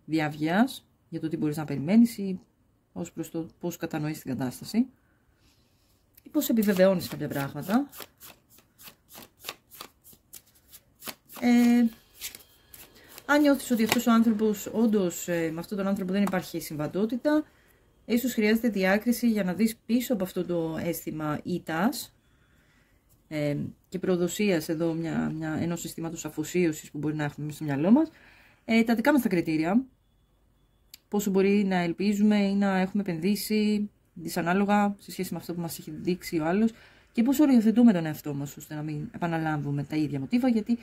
διαβιάς για το τι μπορείς να περιμένεις ή ως προς το πώς κατανοείς την κατάσταση ή πώς επιβεβαιώνεις κάποια πράγματα. Αν νιώθεις ότι αυτός ο άνθρωπος, όντως με αυτόν τον άνθρωπο δεν υπάρχει συμβατότητα, ίσως χρειάζεται διάκριση για να δεις πίσω από αυτό το αίσθημα ήττας και προδοσίας εδώ ενός συστήματος αφοσίωσης που μπορεί να έχουμε στο μυαλό μας, τα δικά μας τα κριτήρια, πόσο μπορεί να ελπίζουμε ή να έχουμε επενδύσει δυσανάλογα σε σχέση με αυτό που μας έχει δείξει ο άλλος και πώς οριοθετούμε τον εαυτό μας ώστε να μην επαναλάβουμε τα ίδια μοτίβα, γιατί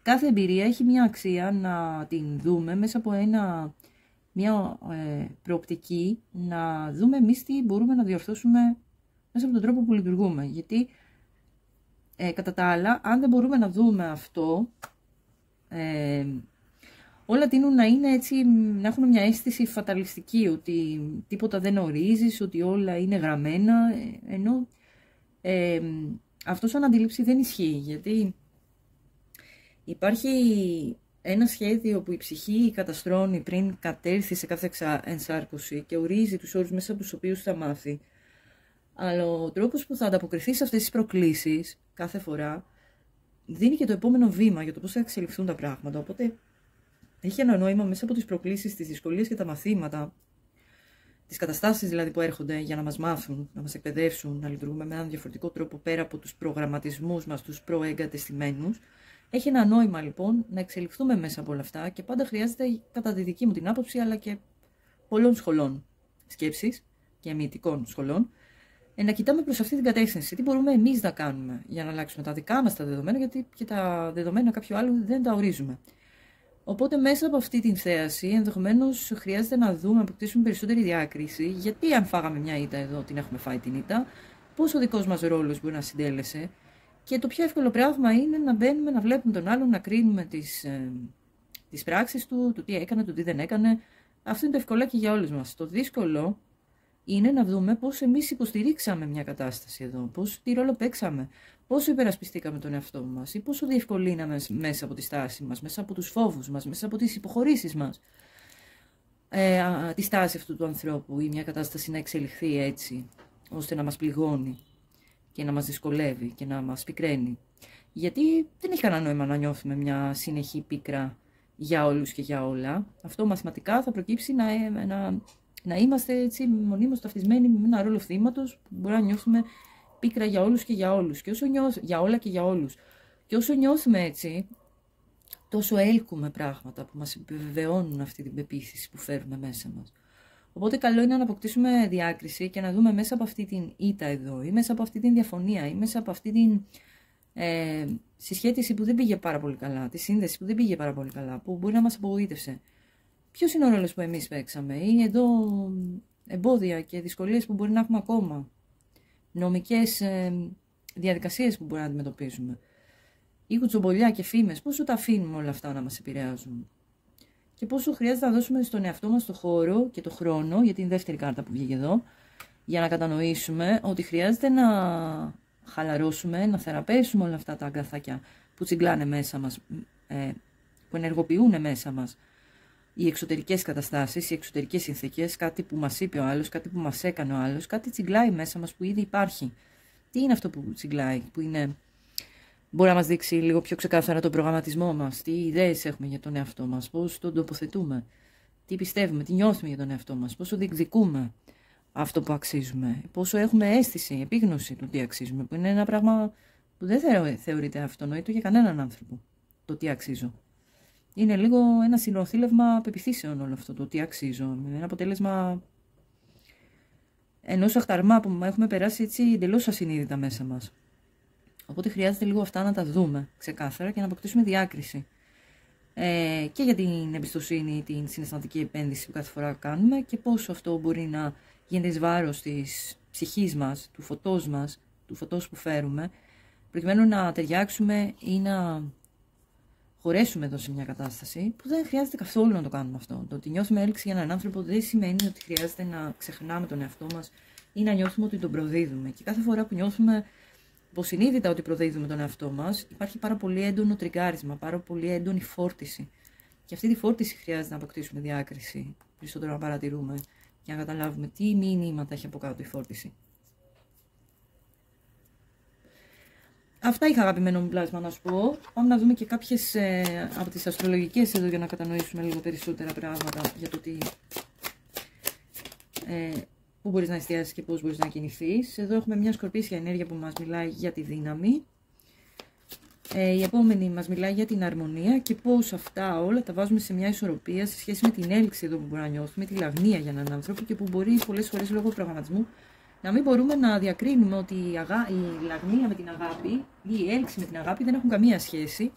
κάθε εμπειρία έχει μια αξία να την δούμε μέσα από μια προοπτική, να δούμε εμείς τι μπορούμε να διορθώσουμε μέσα από τον τρόπο που λειτουργούμε. Γιατί κατά τα άλλα, αν δεν μπορούμε να δούμε αυτό, όλα τείνουν να είναι έτσι, να έχουμε μια αίσθηση φαταλιστική, ότι τίποτα δεν ορίζεις, ότι όλα είναι γραμμένα, ενώ αυτό σαν αντίληψη δεν ισχύει, γιατί υπάρχει ένα σχέδιο που η ψυχή καταστρώνει πριν κατέλθει σε κάθε ενσάρκωση και ορίζει τους όρους μέσα από τους οποίους θα μάθει. Αλλά ο τρόπος που θα ανταποκριθεί σε αυτές τις προκλήσεις κάθε φορά δίνει και το επόμενο βήμα για το πώς θα εξελιχθούν τα πράγματα. Οπότε έχει ένα νόημα μέσα από τις προκλήσεις, τις δυσκολίες και τα μαθήματα, τις καταστάσεις δηλαδή που έρχονται για να μας μάθουν, να μας εκπαιδεύσουν, να λειτουργούμε με έναν διαφορετικό τρόπο πέρα από τους προγραμματισμούς μας, τους προεγκατεστημένους. Έχει ένα νόημα λοιπόν να εξελιχθούμε μέσα από όλα αυτά και πάντα χρειάζεται, κατά τη δική μου την άποψη, αλλά και πολλών σχολών σκέψης και αμυητικών σχολών, να κοιτάμε προς αυτή την κατεύθυνση. Τι μπορούμε εμείς να κάνουμε για να αλλάξουμε τα δικά μας τα δεδομένα, γιατί και τα δεδομένα κάποιου άλλου δεν τα ορίζουμε. Οπότε μέσα από αυτή την θέαση ενδεχομένως χρειάζεται να δούμε, να αποκτήσουμε περισσότερη διάκριση, γιατί αν φάγαμε μια ήττα εδώ, την έχουμε φάει την ήττα, πώς ο δικός μας ρόλος μπορεί να συντέλεσε. Και το πιο εύκολο πράγμα είναι να μπαίνουμε, να βλέπουμε τον άλλον, να κρίνουμε τις πράξεις του, το τι έκανε, το τι δεν έκανε. Αυτό είναι το ευκολάκι για όλους μας. Το δύσκολο είναι να δούμε πώς εμείς υποστηρίξαμε μια κατάσταση εδώ, τι ρόλο παίξαμε, πόσο υπερασπιστήκαμε τον εαυτό μας ή πόσο διευκολύναμε μέσα από τη στάση μας, μέσα από τους φόβους μας, μέσα από τις υποχωρήσεις μας, τη στάση αυτού του ανθρώπου ή μια κατάσταση να εξελιχθεί έτσι, ώστε να μας πληγώνει και να μας δυσκολεύει και να μας πικραίνει. Γιατί δεν έχει κανένα νόημα να νιώθουμε μια συνεχή πίκρα για όλους και για όλα. Αυτό μαθηματικά θα προκύψει να είμαστε έτσι μονίμως ταυτισμένοι με ένα ρόλο θύματος που μπορεί να νιώθουμε πίκρα για όλους και για όλους. Και για όλα και για όλους. Και όσο νιώθουμε έτσι, τόσο έλκουμε πράγματα που μας επιβεβαιώνουν αυτή την πεποίθηση που φέρουμε μέσα μας. Οπότε καλό είναι να αποκτήσουμε διάκριση και να δούμε μέσα από αυτή την ήττα εδώ ή μέσα από αυτή την διαφωνία ή μέσα από αυτή την συσχέτιση που δεν πήγε πάρα πολύ καλά, τη σύνδεση που δεν πήγε πάρα πολύ καλά, που μπορεί να μας απογοήτευσε. Ποιος είναι ο ρόλος που εμείς παίξαμε ή εδώ εμπόδια και δυσκολίες που μπορεί να έχουμε ακόμα, νομικές διαδικασίες που μπορεί να αντιμετωπίζουμε ή κουτσομπολιά και φήμες, πόσο τα αφήνουμε όλα αυτά να μας επηρεάζουν. Και πόσο χρειάζεται να δώσουμε στον εαυτό μας το χώρο και το χρόνο, για την δεύτερη κάρτα που βγήκε εδώ, για να κατανοήσουμε ότι χρειάζεται να χαλαρώσουμε, να θεραπεύσουμε όλα αυτά τα αγκαθάκια που τσιγκλάνε μέσα μας, που ενεργοποιούν μέσα μας οι εξωτερικές καταστάσεις, οι εξωτερικές συνθήκες, κάτι που μας είπε ο άλλος, κάτι που μας έκανε ο άλλος, κάτι τσιγκλάει μέσα μας που ήδη υπάρχει. Τι είναι αυτό που τσιγκλάει, που είναι Μπορεί να μας δείξει λίγο πιο ξεκάθαρα τον προγραμματισμό μας, τι ιδέες έχουμε για τον εαυτό μας, πώς τον τοποθετούμε, τι πιστεύουμε, τι νιώθουμε για τον εαυτό μας, πόσο διεκδικούμε αυτό που αξίζουμε, πόσο έχουμε αίσθηση, επίγνωση του τι αξίζουμε, που είναι ένα πράγμα που δεν θεωρείται αυτονόητο για κανέναν άνθρωπο, το τι αξίζω. Είναι λίγο ένα συνοθήλευμα πεποιθήσεων όλο αυτό, το τι αξίζω, με ένα αποτέλεσμα ενός αχταρμά που έχουμε περάσει έτσι εντελώς ασυνείδητα μέσα μας. Οπότε χρειάζεται λίγο αυτά να τα δούμε ξεκάθαρα και να αποκτήσουμε διάκριση. Και για την εμπιστοσύνη, την συναισθηματική επένδυση που κάθε φορά κάνουμε και πόσο αυτό μπορεί να γίνεται εις βάρος της ψυχής μας, του φωτός μας, του φωτός που φέρουμε, προκειμένου να ταιριάξουμε ή να χωρέσουμε εδώ σε μια κατάσταση που δεν χρειάζεται καθόλου να το κάνουμε αυτό. Το ότι νιώθουμε έλξη για έναν άνθρωπο δεν σημαίνει ότι χρειάζεται να ξεχνάμε τον εαυτό μας ή να νιώθουμε ότι τον προδίδουμε. Και κάθε φορά που νιώθουμε υποσυνείδητα ότι προδίδουμε τον εαυτό μας, υπάρχει πάρα πολύ έντονο τριγκάρισμα, πάρα πολύ έντονη φόρτιση. Και αυτή τη φόρτιση χρειάζεται να αποκτήσουμε διάκριση, περισσότερο να παρατηρούμε και να καταλάβουμε τι μηνύματα έχει από κάτω η φόρτιση. Αυτά είχα αγαπημένο μου πλάσμα να σου πω. Πάμε να δούμε και κάποιες από τις αστρολογικές εδώ για να κατανοήσουμε λίγο περισσότερα πράγματα για το τι, πού μπορείς να εστιάσεις και πώς μπορείς να κινηθείς. Εδώ έχουμε μια σκορπίσια ενέργεια που μας μιλάει για τη δύναμη. Η επόμενη μας μιλάει για την αρμονία και πώς αυτά όλα τα βάζουμε σε μια ισορροπία σε σχέση με την έλξη εδώ που μπορούμε να νιώθουμε, τη λαγνία για έναν άνθρωπο και που μπορεί πολλές φορές λόγω προγραμματισμού να μην μπορούμε να διακρίνουμε ότι η λαγνία με την αγάπη ή η έλξη με την αγάπη δεν έχουν καμία σχέση.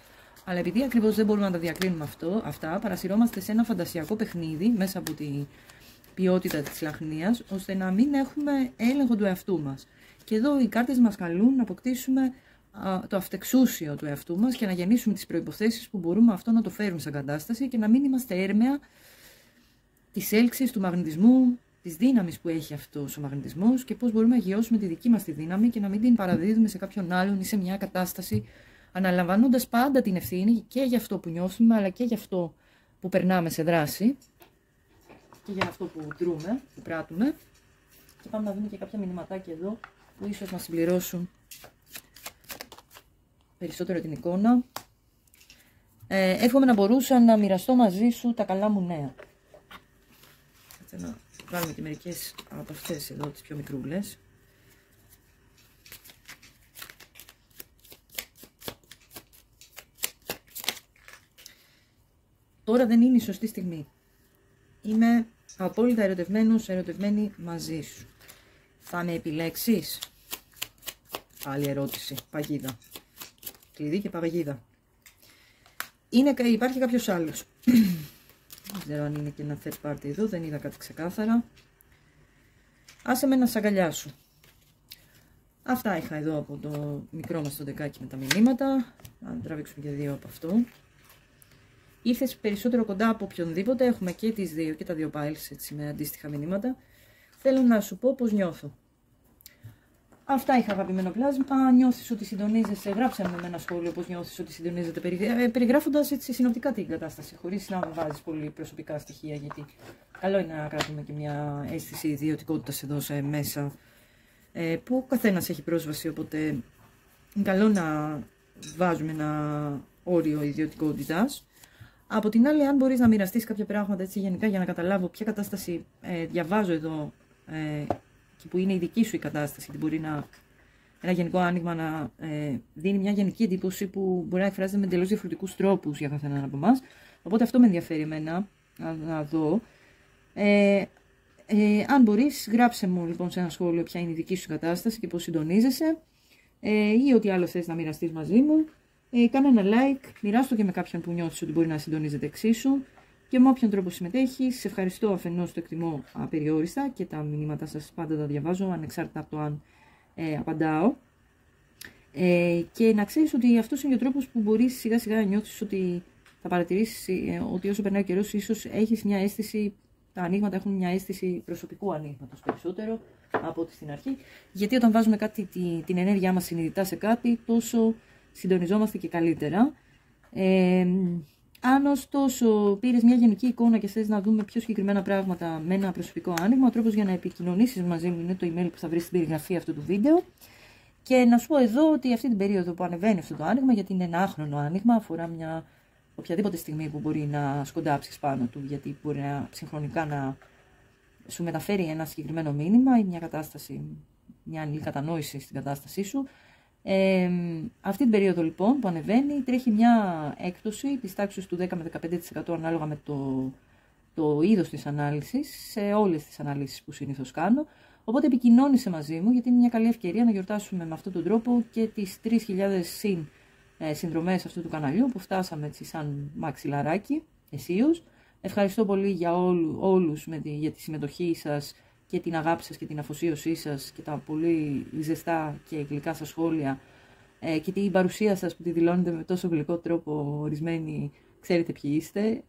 Αλλά επειδή ακριβώς δεν μπορούμε να τα διακρίνουμε αυτά, παρασυρώμαστε σε ένα φαντασιακό παιχνίδι μέσα από τη ποιότητα της λαγνίας, ώστε να μην έχουμε έλεγχο του εαυτού μας. Και εδώ οι κάρτες μας καλούν να αποκτήσουμε το αυτεξούσιο του εαυτού μας και να γεννήσουμε τις προϋποθέσεις που μπορούμε αυτό να το φέρουμε σαν κατάσταση και να μην είμαστε έρμεα της έλξης, του μαγνητισμού, της δύναμης που έχει αυτός ο μαγνητισμός και πώς μπορούμε να γιώσουμε τη δική μας τη δύναμη και να μην την παραδίδουμε σε κάποιον άλλον ή σε μια κατάσταση, αναλαμβάνοντας πάντα την ευθύνη και για αυτό που νιώθουμε αλλά και για αυτό που περνάμε σε δράση και για αυτό που δρούμε, που πράττουμε. Και πάμε να δούμε και κάποια μηνυματάκια εδώ που ίσως να συμπληρώσουν περισσότερο την εικόνα. Εύχομαι να μπορούσα να μοιραστώ μαζί σου τα καλά μου νέα. Κάτσε να βάλουμε και μερικές από αυτές εδώ, τις πιο μικρούλες. Τώρα δεν είναι η σωστή στιγμή. Είμαι απόλυτα ερωτευμένη μαζί σου. Θα με επιλέξεις? Άλλη ερώτηση. Παγίδα. Κλειδί και παγίδα. Υπάρχει κάποιος άλλος. Δεν ξέρω αν είναι και ένα third party εδώ. Δεν είδα κάτι ξεκάθαρα. Άσε με να σ' αγκαλιάσω. Αυτά είχα εδώ από το μικρό μας το δεκάκι με τα μηνύματα. Να τραβήξουμε και δύο από αυτό. Ήρθες περισσότερο κοντά από οποιονδήποτε. Έχουμε και τις δύο και τα δύο piles έτσι με αντίστοιχα μηνύματα. Θέλω να σου πω πώς νιώθω. Αυτά είχα αγαπημένο πλάσμα. Αν νιώθεις ότι συντονίζεσαι, γράψε με ένα σχόλιο πώς νιώθεις ότι συντονίζεται, περιγράφοντας έτσι συνοπτικά την κατάσταση, χωρίς να βάζεις πολύ προσωπικά στοιχεία, γιατί καλό είναι να κρατούμε και μια αίσθηση ιδιωτικότητας εδώ μέσα, που ο καθένας έχει πρόσβαση, οπότε είναι καλό να βάζουμε ένα όριο ιδιωτικότητας. Από την άλλη, αν μπορείς να μοιραστείς κάποια πράγματα έτσι γενικά για να καταλάβω ποια κατάσταση διαβάζω εδώ, και που είναι η δική σου η κατάσταση, γιατί μπορεί ένα γενικό άνοιγμα να δίνει μια γενική εντύπωση που μπορεί να εκφράζεται με εντελώς διαφορετικούς τρόπους για καθέναν από εμάς. Οπότε αυτό με ενδιαφέρει εμένα να δω. Αν μπορείς, γράψε μου λοιπόν σε ένα σχόλιο ποια είναι η δική σου κατάσταση και πώς συντονίζεσαι, ή ό,τι άλλο θες να μοιραστείς μαζί μου. Κάνε ένα like, μοιράστο και με κάποιον που νιώθεις ότι μπορεί να συντονίζεται εξίσου. Και με όποιον τρόπο συμμετέχεις, σε ευχαριστώ αφενός, το εκτιμώ απεριόριστα και τα μηνύματα σας πάντα τα διαβάζω, ανεξάρτητα από το αν απαντάω. Και να ξέρεις ότι αυτός είναι ο τρόπος που μπορείς σιγά σιγά να νιώθεις ότι θα παρατηρήσεις ότι όσο περνάει ο καιρός, ίσως έχεις μια αίσθηση, τα ανοίγματα έχουν μια αίσθηση προσωπικού ανοίγματος περισσότερο από ό,τι στην αρχή. Γιατί όταν βάζουμε την ενέργειά μας συνειδητά σε κάτι, τόσο συντονιζόμαστε και καλύτερα. Αν ωστόσο πήρες μια γενική εικόνα και θες να δούμε πιο συγκεκριμένα πράγματα με ένα προσωπικό άνοιγμα, ο τρόπος για να επικοινωνήσεις μαζί μου είναι το email που θα βρεις στην περιγραφή αυτού του βίντεο. Και να σου πω εδώ ότι αυτή την περίοδο που ανεβαίνει αυτό το άνοιγμα, γιατί είναι ένα άχρονο άνοιγμα, αφορά μια οποιαδήποτε στιγμή που μπορεί να σκοντάψεις πάνω του, γιατί μπορεί συγχρονικά να σου μεταφέρει ένα συγκεκριμένο μήνυμα ή μια κατάσταση, μια ανηλή κατανόηση στην κατάστασή σου. Αυτή την περίοδο λοιπόν που ανεβαίνει τρέχει μια έκπτωση της τάξης του 10 με 15% ανάλογα με το είδος της ανάλυσης σε όλες τις αναλύσεις που συνήθως κάνω. Οπότε επικοινώνησε μαζί μου, γιατί είναι μια καλή ευκαιρία να γιορτάσουμε με αυτόν τον τρόπο και τις 3.000 συν συνδρομές αυτού του καναλιού που φτάσαμε έτσι σαν μαξιλαράκι αισίως. Ευχαριστώ πολύ για όλους για τη συμμετοχή σας και την αγάπη σας και την αφοσίωσή σας και τα πολύ ζεστά και γλυκά σας σχόλια και την παρουσία σας που τη δηλώνετε με τόσο γλυκό τρόπο, ορισμένοι ξέρετε ποιοι είστε.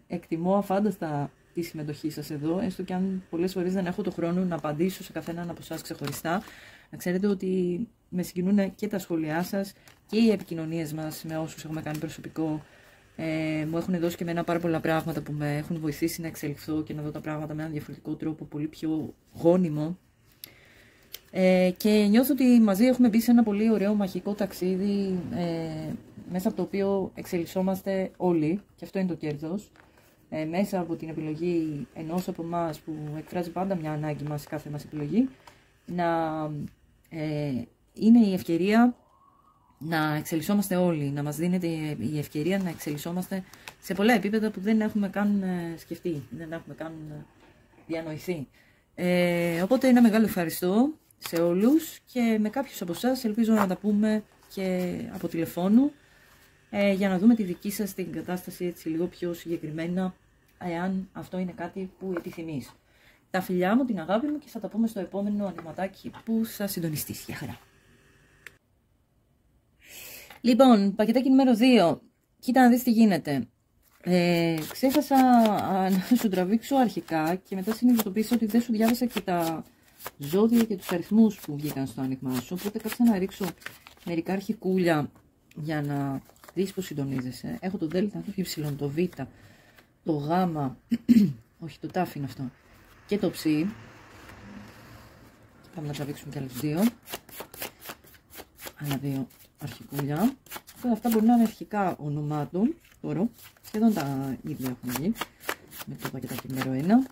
Εκτιμώ αφάνταστα τη συμμετοχή σας εδώ, έστω και αν πολλές φορές δεν έχω το χρόνο να απαντήσω σε καθέναν από εσάς ξεχωριστά. Να ξέρετε ότι με συγκινούν και τα σχόλιά σας και οι επικοινωνίες μας με όσους έχουμε κάνει προσωπικό. Μου έχουν δώσει και εμένα πάρα πολλά πράγματα που με έχουν βοηθήσει να εξελιχθώ και να δω τα πράγματα με έναν διαφορετικό τρόπο, πολύ πιο γόνιμο. Και νιώθω ότι μαζί έχουμε μπει σε ένα πολύ ωραίο μαγικό ταξίδι, μέσα από το οποίο εξελισσόμαστε όλοι, και αυτό είναι το κέρδος. Μέσα από την επιλογή ενός από εμάς που εκφράζει πάντα μια ανάγκη μας, κάθε μας επιλογή, να είναι η ευκαιρία να εξελισσόμαστε όλοι, να μας δίνεται η ευκαιρία να εξελισσόμαστε σε πολλά επίπεδα που δεν έχουμε καν σκεφτεί, δεν έχουμε καν διανοηθεί. Οπότε ένα μεγάλο ευχαριστώ σε όλους και με κάποιους από εσάς ελπίζω να τα πούμε και από τηλεφώνου για να δούμε τη δική σας την κατάσταση έτσι λίγο πιο συγκεκριμένα, εάν αυτό είναι κάτι που επιθυμείς. Τα φιλιά μου, την αγάπη μου και θα τα πούμε στο επόμενο ανοιγματάκι που θα συντονιστείς. Γεια χαρά. Λοιπόν, πακετάκι νούμερο 2. Κοίτα να δεις τι γίνεται. Ξέχασα να σου τραβήξω αρχικά και μετά συνειδητοποίησα ότι δεν σου διάβασα και τα ζώδια και τους αριθμούς που βγήκαν στο άνοιγμά σου. Οπότε κάτσα να ρίξω μερικά αρχικούλια για να δεις πως συντονίζεσαι. Έχω το δέλτα, το υψηλόν, το β, το γ, όχι το τάφ είναι αυτό, και το ψ. Πάμε να τραβήξουμε και άλλες δύο. Άλλα δύο αρχικούλια. Αυτά μπορεί να είναι αρχικά ονομάτων. Τώρα σχεδόν τα ίδια έχουν βγει με το πακετάκι νούμερο 1.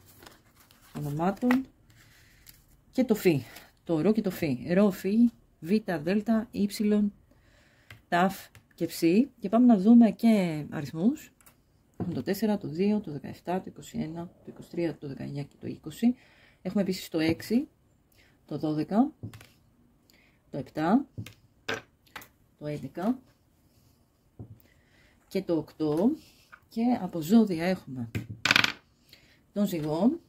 Ονομάτων και το φ. Το ρο και το φ. Ρο, φ, β, δέλτα, ύψιλον, ταφ και ψ. Και πάμε να δούμε και αριθμούς. Έχουμε το 4, το 2, το 17, το 21, το 23, το 19 και το 20. Έχουμε επίσης το 6, το 12, το 7, το 11 και το 8. Και από ζώδια έχουμε τον Ζυγό,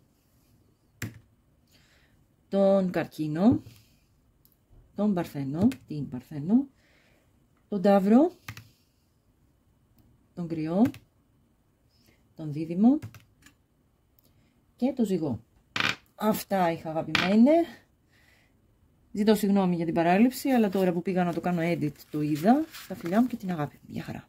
τον Καρκίνο, τον Παρθένο, την Παρθένο, τον Ταύρο, τον Κρυό, τον Δίδυμο και τον Ζυγό. Αυτά είχα, αγαπημένε. Ζητώ συγγνώμη για την παράληψη, αλλά τώρα που πήγα να το κάνω edit το είδα. Τα φιλιά μου και την αγάπη μου. Γεια χαρά.